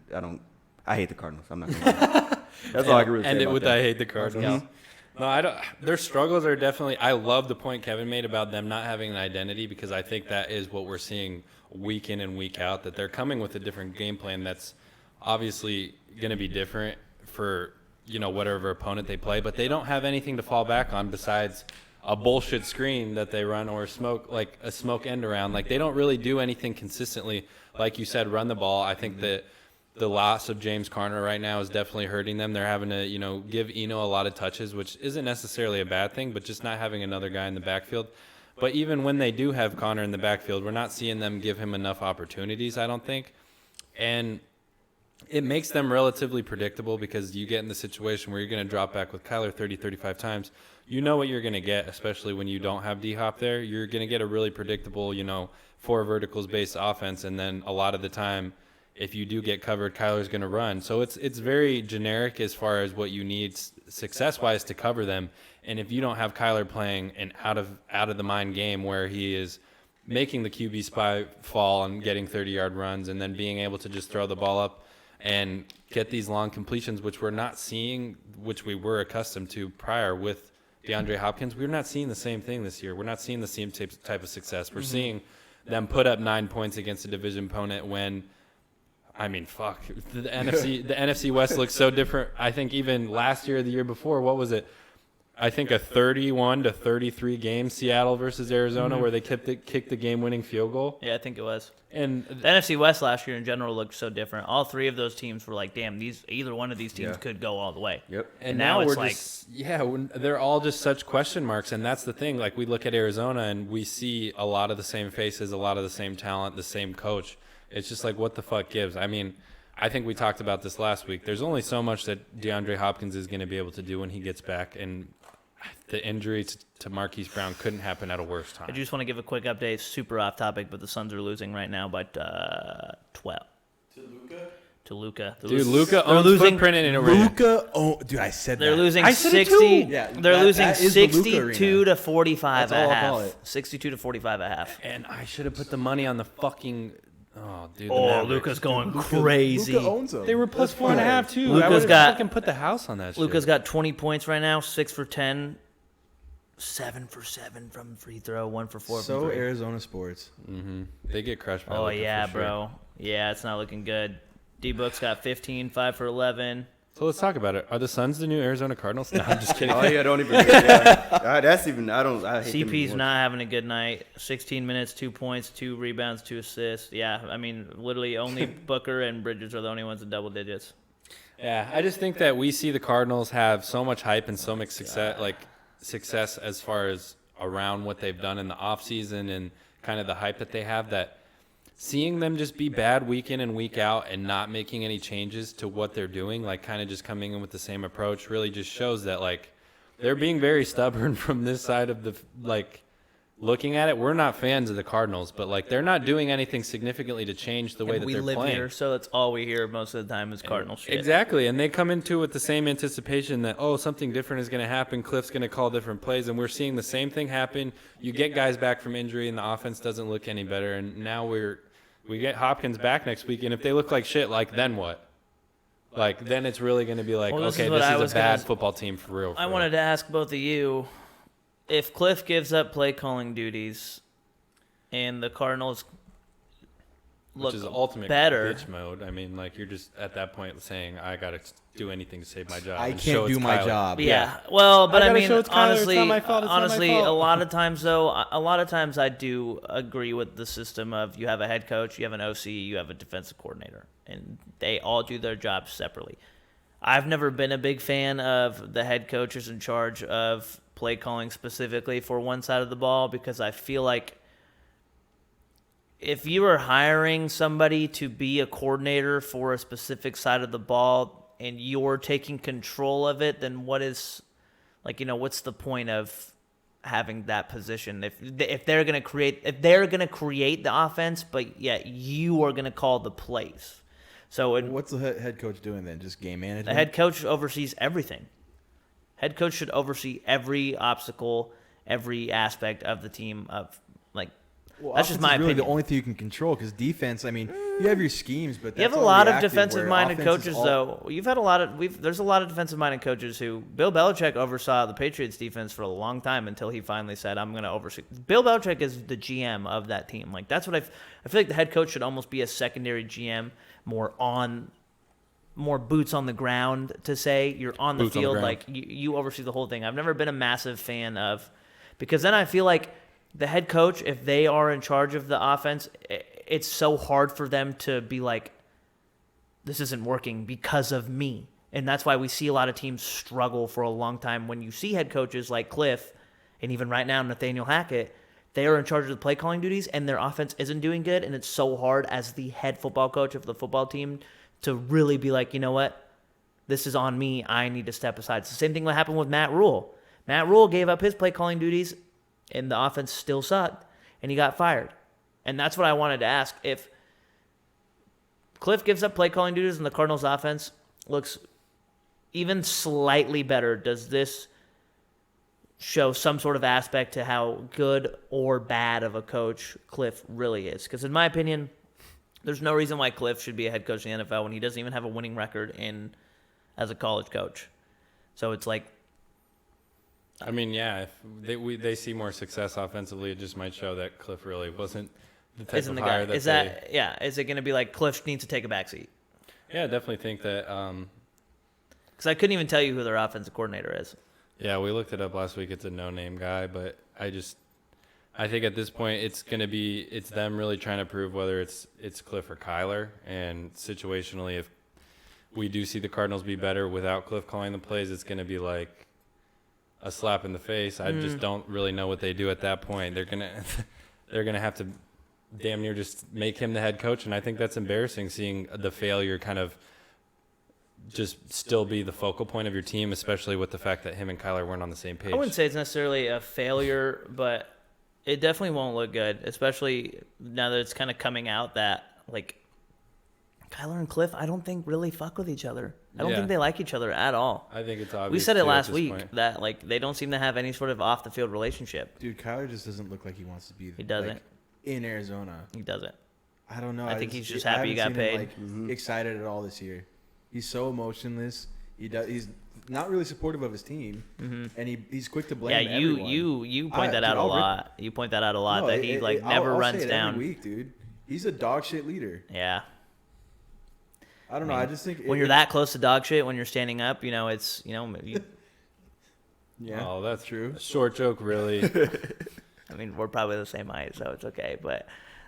I hate the Cardinals. I'm not gonna. That's all I can really say End it about with that. I hate the Cardinals. No, I don't. Their struggles are definitely. I love the point Kevin made about them not having an identity, because I think that is what we're seeing week in and week out. That they're coming with a different game plan that's obviously going to be different for whatever opponent they play, but they don't have anything to fall back on besides a bullshit screen that they run or a smoke end around. Like, they don't really do anything consistently. Like you said, run the ball. I think that the loss of James Conner right now is definitely hurting them. They're having to, give Eno a lot of touches, which isn't necessarily a bad thing, but just not having another guy in the backfield. But even when they do have Conner in the backfield, we're not seeing them give him enough opportunities, I don't think. And it makes them relatively predictable, because you get in the situation where you're going to drop back with Kyler 30, 35 times. You know what you're going to get, especially when you don't have D-Hop there. You're going to get a really predictable, 4 verticals-based offense, and then a lot of the time, if you do get covered, Kyler's going to run. So it's very generic as far as what you need success-wise to cover them. And if you don't have Kyler playing an out of the mind game where he is making the QB spy fall and getting 30-yard runs, and then being able to just throw the ball up and get these long completions, which we're not seeing, which we were accustomed to prior with DeAndre Hopkins, we're not seeing the same thing this year. We're not seeing the same type of success. We're seeing them put up 9 points against a division opponent when, I mean, fuck, the NFC West looks so different. I think even last year or the year before, what was it? I think a 31-33 game, Seattle versus Arizona, where they kicked the game-winning field goal. Yeah, I think it was. And The NFC West last year in general looked so different. All three of those teams were like, damn, either one of these teams could go all the way. Yep. And now now it's we're like- just, they're all just such question marks. And that's the thing. Like, we look at Arizona and we see a lot of the same faces, a lot of the same talent, the same coach. It's just like, what the fuck gives? I mean, I think we talked about this last week. There's only so much that DeAndre Hopkins is going to be able to do when he gets back. And the injury to Marquise Brown couldn't happen at a worse time. I just want to give a quick update, super off topic, but the Suns are losing right now by 12. To Luka. Dude, Luka owns footprint in a ring. Dude, I said They're that. looing I said it 60. too. Yeah, They're that losing is the Luka 62 arena. to 45 That's and a all I'll call half. it. 62 to 45 and a half. And I should have put the money on the fucking. Oh, dude. the Oh, Mavericks. Luka's going crazy. Luka owns them. They were plus 4.5 too. Luka's I would got- fucking put the house on that shit. Luka's got 20 points right now, 6 for 10, 7 for 7 from free throw, 1 for 4 So from 3. Arizona sports. They get crushed by Oh, Luka yeah, for sure. bro. Yeah, it's not looking good. D-Book's got 15, 5 for 11. So let's talk about it. Are the Suns the new Arizona Cardinals? No, I'm just kidding. Oh yeah, don't even. Yeah. That's even. I don't. I hate them CP's even not having a good night. 16 minutes, 2 points, 2 rebounds, 2 assists. Yeah, I mean, literally only Booker and Bridges are the only ones in double digits. Yeah, I just think that we see the Cardinals have so much hype and so much success as far as around what they've done in the offseason and kind of the hype that they have, that seeing them just be bad week in and week out and not making any changes to what they're doing, like kind of just coming in with the same approach, really just shows that, like, they're being very stubborn from this side of the, like, looking at it, we're not fans of the Cardinals, but like they're not doing anything significantly to change the way And that we they're live playing. here, so that's all we hear most of the time is Cardinal shit. Exactly, and they come into it with the same anticipation that, oh, something different is going to happen. Cliff's going to call different plays, and we're seeing the same thing happen. You get guys back from injury, and the offense doesn't look any better. And now we get Hopkins back next week, and if they look like shit, like then what? Like then it's really going to be like, Well, okay, this this is is a bad football team for real. I wanted to ask both of you, if Cliff gives up play calling duties, and the Cardinals look which is ultimate better. bitch mode. I mean, like you're just at that point saying, I got to do anything to save my job. I and show can't it's do my Kyler. job. Yeah. Well, but I gotta mean, show it's Kyler. It's honestly, not my fault. It's not my honestly, fault. a lot of times though, a lot of times I do agree with the system of you have a head coach, you have an OC, you have a defensive coordinator, and they all do their jobs separately. I've never been a big fan of the head coaches in charge of play calling specifically for one side of the ball because I feel like if you are hiring somebody to be a coordinator for a specific side of the ball and you're taking control of it, then what's the point of having that position? If they're going to create the offense, but yet you are going to call the plays. So What's the head coach doing then? Just game management? the head coach oversees everything. Head coach should oversee every obstacle, every aspect of the team. That's just my really opinion. the only thing you can control because defense. I mean, you have your schemes, but You have that's a all lot of reactive, defensive-minded where offense coaches, is all- though. You've had a lot of there's a lot of defensive-minded coaches who Bill Belichick oversaw the Patriots defense for a long time until he finally said, "I'm going to oversee." Bill Belichick is the GM of that team. Like that's what I feel like the head coach should almost be a secondary GM, more boots on the ground to say you're on the Boots on the field, ground. like you oversee the whole thing. I've never been a massive fan of because then I feel like the head coach, if they are in charge of the offense, it's so hard for them to be like, this isn't working because of me. And that's why we see a lot of teams struggle for a long time. When you see head coaches like Cliff, and even right now Nathaniel Hackett, they are in charge of the play calling duties and their offense isn't doing good. And it's so hard as the head football coach of the football team to really be like, you know what? This is on me. I need to step aside. It's the same thing that happened with Matt Rule. Matt Rule gave up his play calling duties and the offense still sucked, and he got fired. And that's what I wanted to ask. If Cliff gives up play calling duties and the Cardinals offense looks even slightly better, does this show some sort of aspect to how good or bad of a coach Cliff really is? Because in my opinion, there's no reason why Cliff should be a head coach in the NFL when he doesn't even have a winning record as a college coach. So it's like, I mean, yeah, if they see more success offensively, it just might show that Cliff really wasn't the type isn't of the hire guy? Is it going to be like Cliff needs to take a backseat? Yeah, I definitely think that. Because I couldn't even tell you who their offensive coordinator is. Yeah, we looked it up last week. It's a no-name guy, but I think at this point it's them really trying to prove whether it's Cliff or Kyler. And situationally, if we do see the Cardinals be better without Cliff calling the plays, it's going to be like a slap in the face. I just don't really know what they do at that point. They're gonna have to damn near just make him the head coach, and I think that's embarrassing seeing the failure kind of just still be the focal point of your team, especially with the fact that him and Kyler weren't on the same page. I wouldn't say it's necessarily a failure, but it definitely won't look good, especially now that it's kind of coming out that like Kyler and Cliff, I don't think really fuck with each other. I don't think they like each other at all. I think it's obvious. We said it too, last at this week point. that like they don't seem to have any sort of off the field relationship. Dude, Kyler just doesn't look like he wants to be. He doesn't. Like, in Arizona. He doesn't. I don't know. I think he's just happy he got haven't seen paid. him, like, excited at all this year. He's so emotionless. He's not really supportive of his team, and he's quick to blame. Yeah, everyone. you point that out a lot. You point that out a lot that he never I'll runs say it down. every week, dude. He's a dog shit leader. Yeah. I don't know. I just think When you're that close to dog shit, when you're standing up, it's yeah. Oh, that's true. a short joke, really. I mean, we're probably the same height, so it's okay. But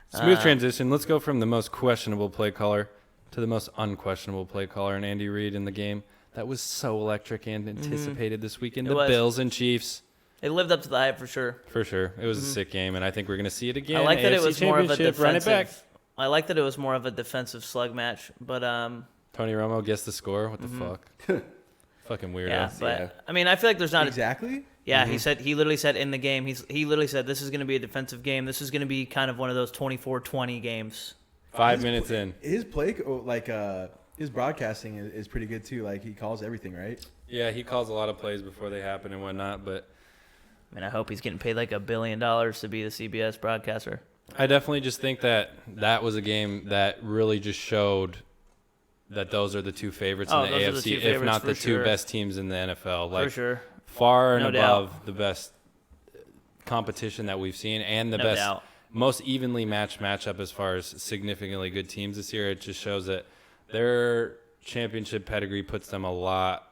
Smooth transition. Let's go from the most questionable play caller to the most unquestionable play caller and Andy Reid in the game. That was so electric and anticipated this weekend. It The was. Bills and Chiefs. it lived up to the hype for sure. For sure. It was a sick game, and I think we're going to see it again. I like that it AFC was more of a Championship, run it back. defensive. I like that it was more of a defensive slug match, but Tony Romo guessed the score. What the fuck? Fucking weirdo. yeah. But I mean, I feel like there's not. Exactly. Yeah, he literally said in the game, he literally said this is going to be a defensive game. This is going to be kind of one of those 24-20 games. 5 minutes in. His play, his broadcasting is pretty good too. Like he calls everything right. Yeah, he calls a lot of plays before they happen and whatnot, but I mean, I hope he's getting paid like $1 billion to be the CBS broadcaster. I definitely just think that was a game that really just showed that those are the two favorites in the those are the AFC, two if favorites not for the two sure. best teams in the NFL. Like For sure. far and No above doubt. the best competition that we've seen and the No best, doubt. most evenly matched matchup as far as significantly good teams this year. It just shows that their championship pedigree puts them a lot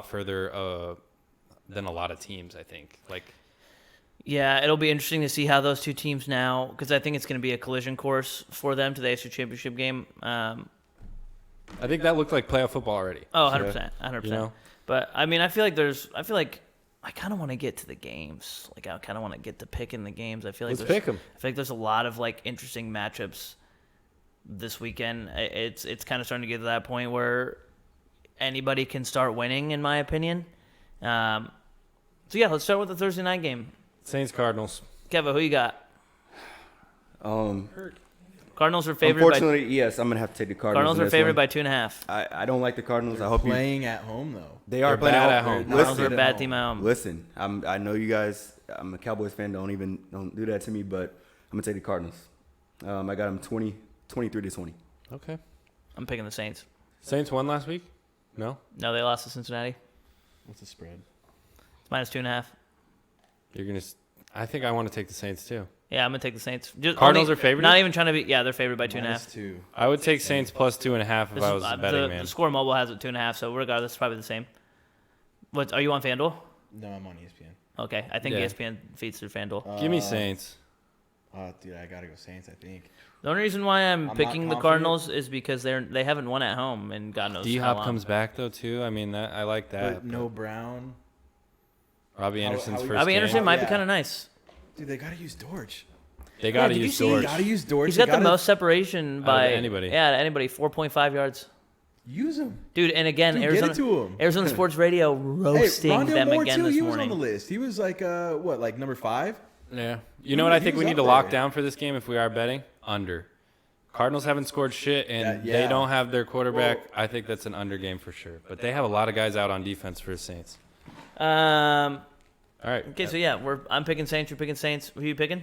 further than a lot of teams, I think. Yeah, it'll be interesting to see how those two teams now, because I think it's going to be a collision course for them to the AFC Championship game. I think that looked like playoff football already. 100%, 100%. You know? But I mean, I feel like I kind of want to get to the games. Like I kind of want to get to picking the games. I feel like Let's pick 'em. I feel like there's a lot of like interesting matchups this weekend. It's kind of starting to get to that point where anybody can start winning, in my opinion. So yeah, let's start with the Thursday night game. Saints Cardinals. Kevin, who you got? Cardinals are favored Unfortunately, yes, I'm gonna have to take the by Cardinals. Cardinals in are this favored one. by 2.5. I don't like the Cardinals. I hope you. Playing at home though. They are They're playing bad at at home. Cardinals are a Listen, bad team at home. Listen, I know you guys. I'm a Cowboys fan. Don't do that to me. But I'm gonna take the Cardinals. I got them 23-20. Okay. I'm picking the Saints. Saints won last week? No? No, they lost to Cincinnati. What's the spread? It's minus 2.5. You're going to I think I want to take the Saints too. Yeah, I'm gonna take the Saints. Just Cardinals are favored? Not even trying to be. Yeah, they're favored by 2.5. -2. I would take Saints plus 2.5 if I was a betting man. The score mobile has it 2.5, so regardless, it's probably the same. What are you on FanDuel? No, I'm on ESPN. Okay, I think Yeah. ESPN feeds through FanDuel. Give me Saints. Dude, I gotta go Saints. I think. The only reason why I'm not picking the confident. Cardinals is because they haven't won at home and God knows D how Hop long. comes back though too. I mean I like that. But no Brown. Robbie Anderson's how- first Robbie game. Anderson might be Yeah. kind of nice. Dude, they gotta use Dortch. They got to did you use see- George. Gotta use Dortch. He's They got the gotta most separation by anybody. Yeah, anybody. 4.5 yards. Use him. Dude, and again, Dude, get Arizona it to him. Arizona Sports Radio roasting Rondale them Moore again too. this He was on morning. the list. He was like like number 5. Yeah. You know what I think He we was need to up lock there. down for this game if we are betting? Under. Cardinals haven't scored shit, and Yeah. they don't have their quarterback. I think that's an under game for sure. But they have a lot of guys out on defense for the Saints. All right. Okay, so yeah, I'm picking Saints. You're picking Saints. Who you picking?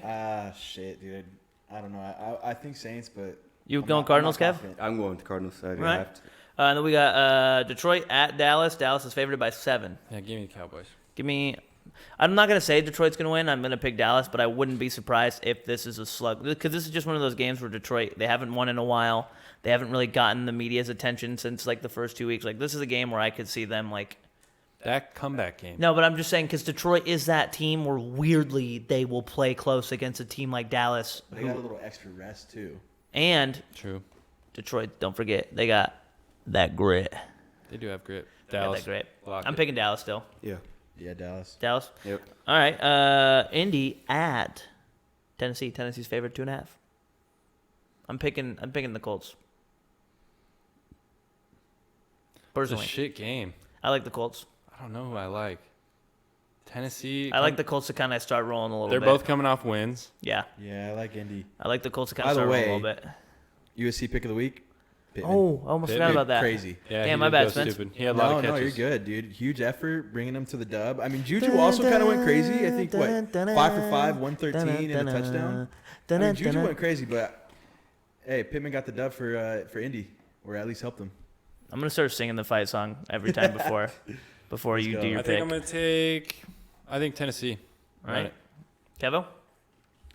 Shit, dude. I don't know. I think Saints, but You I'm going not- Cardinals, I'm not Kev? confident. I'm going with the Cardinals. I Right. have to. And then we got Detroit at Dallas. Dallas is favored by 7. Yeah, give me the Cowboys. Give me. I'm not gonna say Detroit's gonna win. I'm gonna pick Dallas, but I wouldn't be surprised if this is a slug because this is just one of those games where Detroit they haven't won in a while. They haven't really gotten the media's attention since like the first 2 weeks. Like this is a game where I could see them like. That comeback game. No, but I'm just saying because Detroit is that team where weirdly they will play close against a team like Dallas. They got a little extra rest too. And True. Detroit, don't forget, they got that grit. They do have grit. They got Dallas. that grit. Lock I'm it. picking Dallas still. Yeah. Yeah, Dallas. Dallas. Yep. All right. Indy at Tennessee. Tennessee's favorite 2.5. I'm picking the Colts. It's a Personally, shit game. I like the Colts. I don't know who I like. Tennessee. I like the Colts to kind of start rolling a little They're bit. both coming off wins. Yeah, Yeah, I like Indy. I like the Colts to kind By of the start rolling a way, little bit. USC pick of the week. Pittman. Oh, I almost forgot Pittman. about that. Crazy. Yeah, Damn, he my did bad, go Spence. stupid. He had a lot No, of no, catches. you're good, dude. Huge effort bringing them to the dub. I mean, Juju also kind of went crazy. I think 5 for 5, 113 and a touchdown. I mean, Juju went crazy, but hey, Pittman got the dub for Indy, or at least helped them. I'm gonna start singing the fight song every time before you go. do your I pick. think I'm going to take Tennessee. All right, Kevo,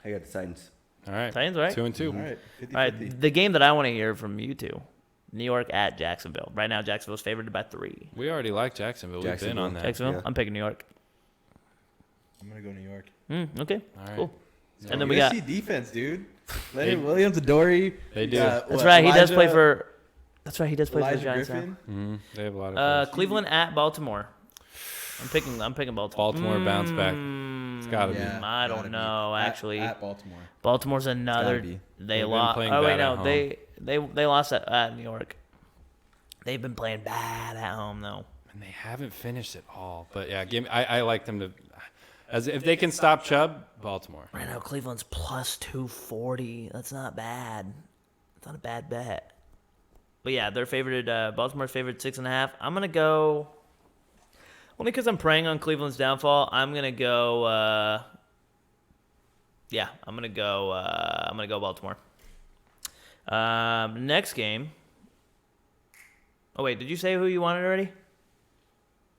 I got the Titans. All right. Titans, right? 2-2. All right, 50-50. All right, the game that I want to hear from you two, New York at Jacksonville. Right now, Jacksonville's favored by 3. We already like Jacksonville. We've been Jacksonville. on that. Jacksonville, yeah. I'm picking New York. I'm gonna go New York. Okay, All right. cool. So And then we got. USC defense, dude. They- Lenny Williams, Adoree. They do. That's right. He does play for. That's right. He does play for the Elijah Giants Griffin. Mm-hmm. They have a lot of now. players. Cleveland at Baltimore. I'm picking Baltimore. Baltimore bounce back. It's gotta be. Yeah, I gotta don't be. know. At- Actually, at Baltimore. Baltimore's another. be. They They've been lost. playing Oh wait, bad no. at They lost at New York. They've been playing bad at home though. And they haven't finished it all. But yeah, I like them to. As if they can stop Chubb, Baltimore. Right now, Cleveland's plus 240. That's not bad. It's not a bad bet. But yeah, they're favored. Baltimore's favored 6.5. I'm gonna go. Only because I'm preying on Cleveland's downfall. I'm gonna go. Yeah, I'm gonna go. I'm gonna go Baltimore. Next game. Oh wait, did you say who you wanted already?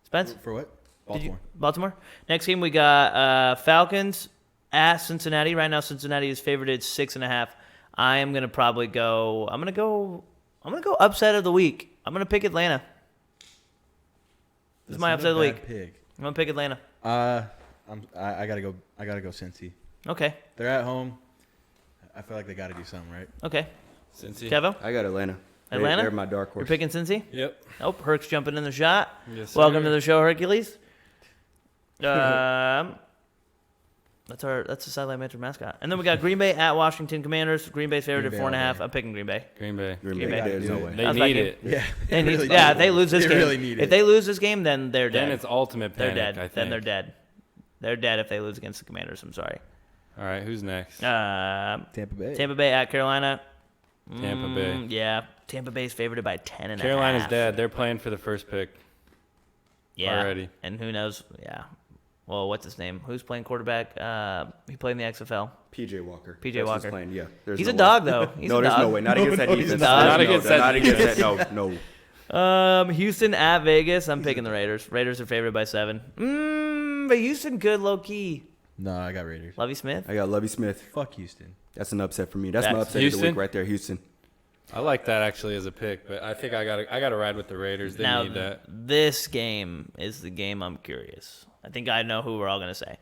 Spence? For what? Baltimore. Baltimore. Baltimore. Next game we got Falcons at Cincinnati. Right now Cincinnati is favored at 6.5. I am gonna probably go. I'm gonna go upset of the week. I'm gonna pick Atlanta. This is my upset of the week. Pig. I'm gonna pick Atlanta. I gotta go. I gotta go Cincy. Okay. They're at home. I feel like they gotta do something, right? Okay. Cincy. Kevo? I got Atlanta. Atlanta? They're my dark You're horse. picking Cincy? Yep. Oh, Herc's jumping in the shot. Yes, Welcome sir. to the show, Hercules. That's the Sideline Banter mascot. And then we got Green Bay at Washington Commanders. Green Bay's favored at Green Bay 4.5. all day. I'm picking Green Bay. Green Bay. Green Green Bay. Bay. There's no way. They That was need my game. it. Yeah. They need, really yeah, do. if they lose this They game. really need If it. they lose this game, then they're dead. Then it's ultimate they're panic, dead. I think. Then they're dead. They're dead if they lose against the Commanders. I'm sorry. All right, who's next? Tampa Bay. Tampa Bay at Carolina. Tampa Bay. Yeah, Tampa Bay's favored by 10.5. Carolina's dead. They're playing for the first pick. Yeah. Already. And who knows? Yeah. Well, what's his name? Who's playing quarterback? He played in the XFL. PJ Walker. PJ That's Walker. who's playing. Yeah. There's He's no a way. dog, though. He's No, a there's dog. no way. Not against that he's defense. a dog. Not against that Not against defense. that. No. Houston at Vegas. I'm picking the Raiders. Raiders are favored by 7. But Houston good, low key. No, I got Raiders. Lovey Smith. I got Lovey Smith. Fuck Houston. That's an upset for me. That's my That's upset of the Houston? week right there. Houston. I like that actually as a pick, but I think I gotta ride with the Raiders. They Now, need that. this game is the game I'm curious. I think I know who we're all going to say.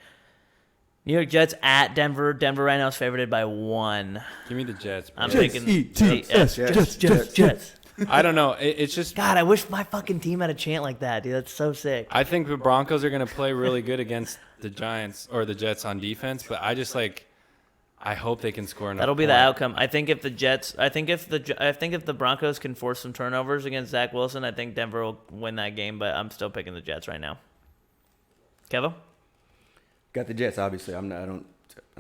New York Jets at Denver. Denver right now is favored by 1. Give me the Jets. Bro. I'm Jets, thinking Jets. I don't know. It's just God, I wish my fucking team had a chant like that, dude. That's so sick. I think the Broncos are gonna play really good against the Giants or the Jets on defense, but I just I hope they can score enough. That'll be the points. outcome. I think if the Broncos can force some turnovers against Zach Wilson, I think Denver will win that game. But I'm still picking the Jets right now. Kevo, Got the Jets. Obviously, I don't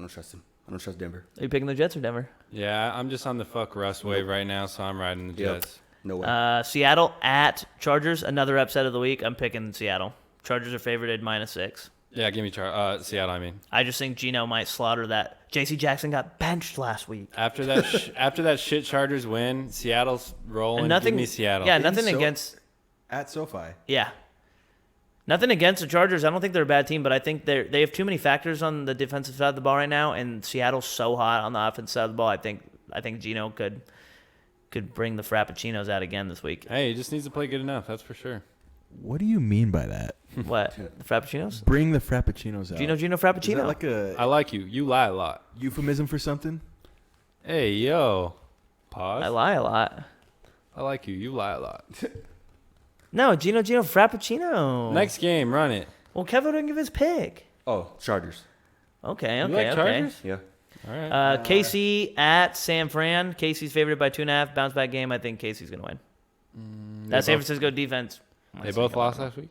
trust them. I don't trust Denver. are you picking the Jets or Denver? Yeah, I'm just on the fuck Russ wave right now, so I'm riding the Yep. Jets. No way. Seattle at Chargers. Another upset of the week. I'm picking Seattle. Chargers are favored at -6. Yeah, give me Seattle. I mean, I just think Geno might slaughter that. J.C. Jackson got benched last week. after that shit Chargers win, Seattle's rolling. And nothing. Give me Seattle. Yeah, Maybe nothing so. against. At SoFi. Yeah. Nothing against the Chargers. I don't think they're a bad team, but I think they have too many factors on the defensive side of the ball right now, and Seattle's so hot on the offensive side of the ball. I think Geno could bring the Frappuccinos out again this week. Hey, he just needs to play good enough. That's for sure. What do you mean by that? What? The Frappuccinos? Bring the Frappuccinos out. Geno Is Frappuccino. that like a I like you. You lie a lot. euphemism for something? Hey, yo. Pause. I lie a lot. I like you. You lie a lot. No, Geno Frappuccino. Next game, run it. Well, Kevin didn't give his pick. Oh, Chargers. Okay. You like Chargers? Yeah. All right. KC at San Fran. KC's favored by 2.5. Bounce back game. I think KC's gonna win. That San Francisco defense. They both lost last week?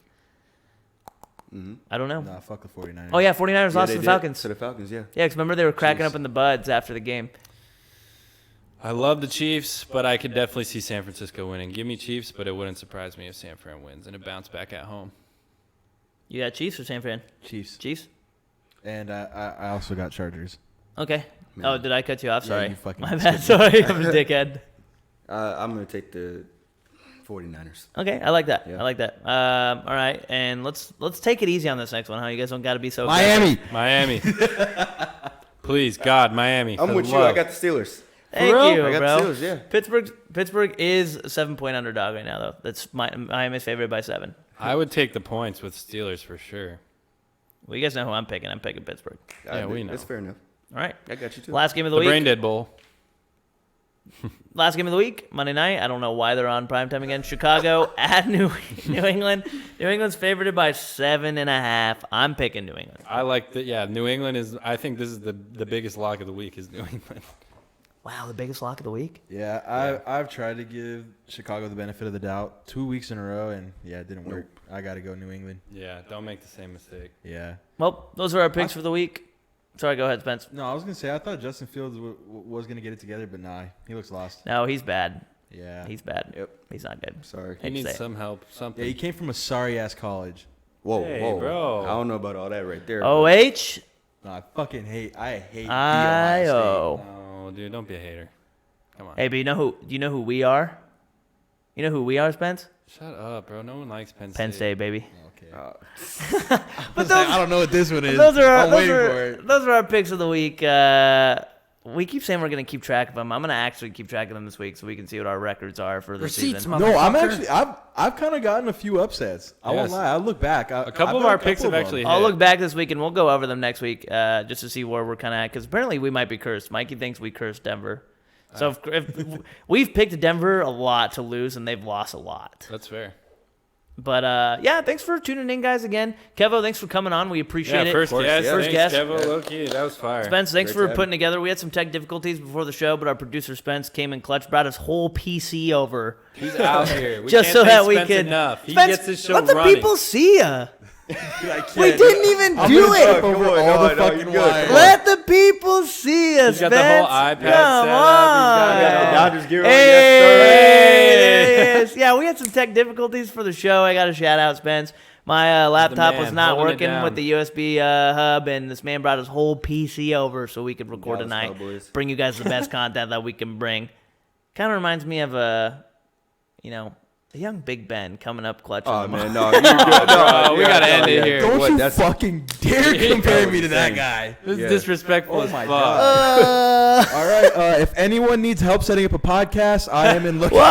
I don't know. Nah, fuck the 49ers. Oh yeah, 49ers lost they to the did. Falcons. To the Falcons, yeah. Yeah, because remember they were cracking Jeez. up in the buds after the game. I love the Chiefs, but I could definitely see San Francisco winning. Give me Chiefs, but it wouldn't surprise me if San Fran wins and it bounce back at home. You got Chiefs or San Fran? Chiefs. Chiefs. And I also got Chargers. Okay. Oh, did I cut you off? Yeah, Sorry. you fucking My bad. Sorry, I'm a dickhead. I'm going to take the 49ers. Okay, I like that. Yeah. I like that. All right, and let's take it easy on this next one. Huh? You guys don't got to be so. Miami. Please, God, Miami. I'm for with the you. I love. got the Steelers. Thank real? you, I got bro. the Steelers, yeah. Pittsburgh is a 7-point underdog right now, though. That's Miami's favored by 7. I would take the points with Steelers for sure. Well, you guys know who I'm picking. I'm picking Pittsburgh. Yeah, we know. That's fair enough. All right. I got you, too. Last game of the The week. Brain Dead Bowl. Last game of the week, Monday night. I don't know why they're on primetime again. Chicago at New England. New England's favored by 7.5. I'm picking New England. I like that. Yeah, New England is. I think this is the biggest lock of the week is New England. Wow, the biggest lock of the week. Yeah, I've tried to give Chicago the benefit of the doubt 2 weeks in a row, and it didn't work. I got to go New England. Yeah, don't make the same mistake. Yeah. Well, those are our picks for the week. Sorry, go ahead, Spence. No, I was gonna say I thought Justin Fields was gonna get it together, but nah, he looks lost. No, he's bad. Yeah. He's bad. Yep. He's not good. Sorry. He Hate to needs say it. some help, something. Yeah, he came from a sorry ass college. Whoa, Hey, whoa, bro. I don't know about all that right there. OH? No, I hate the Ohio State. I-O. No, dude, don't be a hater. Come on. Hey, but do you know who we are? You know who we are, Spence? Shut up, bro. No one likes Penn State. Penn State, baby. Okay. But I don't know what this one is. Those are I'm waiting for it. those are our picks of the week. We keep saying we're going to keep track of them. I'm going to actually keep track of them this week so we can see what our records are for the Receipts, season. mother- No, Motherfucker. I've kind of gotten a few upsets. I won't Yes. lie. I look back. A couple of our picks have actually hit. I'll look back this week and we'll go over them next week just to see where we're kind of at. Because apparently we might be cursed. Mikey thinks we cursed Denver. So if we've picked Denver a lot to lose and they've lost a lot. That's fair. But yeah, thanks for tuning in, guys. Again, Kevo, thanks for coming on. We appreciate it. First guest. First Thanks, guest. Kevo, low-key. That was fire. Spence, thanks Great for to have putting together. We had some tech difficulties before the show, but our producer Spence came in clutch, brought his whole PC over. He's out here. We Just can't so thank that we Spence could. enough. He Spence, gets his show let the running. people see ya. We Didn't didn't even do it. Come on, Over all no, the no, fucking you good. wires. Come on. Let the people see us, He's got the whole iPad set Come up. on. He's got the Dodgers gear on. Hey, Yes, there it is. Yeah, we had some tech difficulties for the show. I got to shout out Spence. My laptop man, was not holding it working down. with the USB hub, and this man brought his whole PC over so we could record Dallas tonight, Cowboys. bring you guys the best content that we can bring. Kind of reminds me of a young Big Ben coming up clutch. Oh on the man, mark. no, you're good. No, we gotta end it here. Don't What, you that's- fucking dare compare me to that insane. guy. This Yeah. is disrespectful Oh as my fuck. God. All right. If anyone needs help setting up a podcast, I am in looking. Whoa!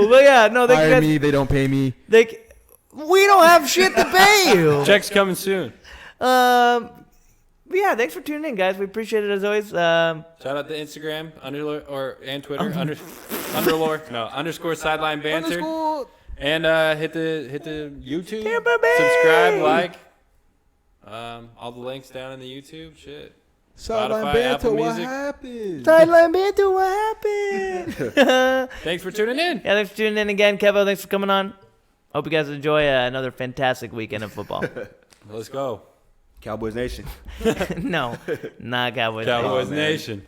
But yeah, no, they Hire can. me. They don't pay me. We don't have shit to pay you. Check's coming soon. But yeah, thanks for tuning in, guys. We appreciate it as always. Shout out to Instagram and Twitter underscore Sideline Banter and hit the YouTube, Tampa Bay! subscribe, like, all the links down in the YouTube. Shit. Sideline Spotify, Banter. Apple What Music. happened? Sideline Banter, what happened? Thanks for tuning in. Yeah, thanks for tuning in again, Kevo. Thanks for coming on. Hope you guys enjoy another fantastic weekend of football. Let's go. Cowboys Nation. No, not Cowboys. Cowboys man. Nation.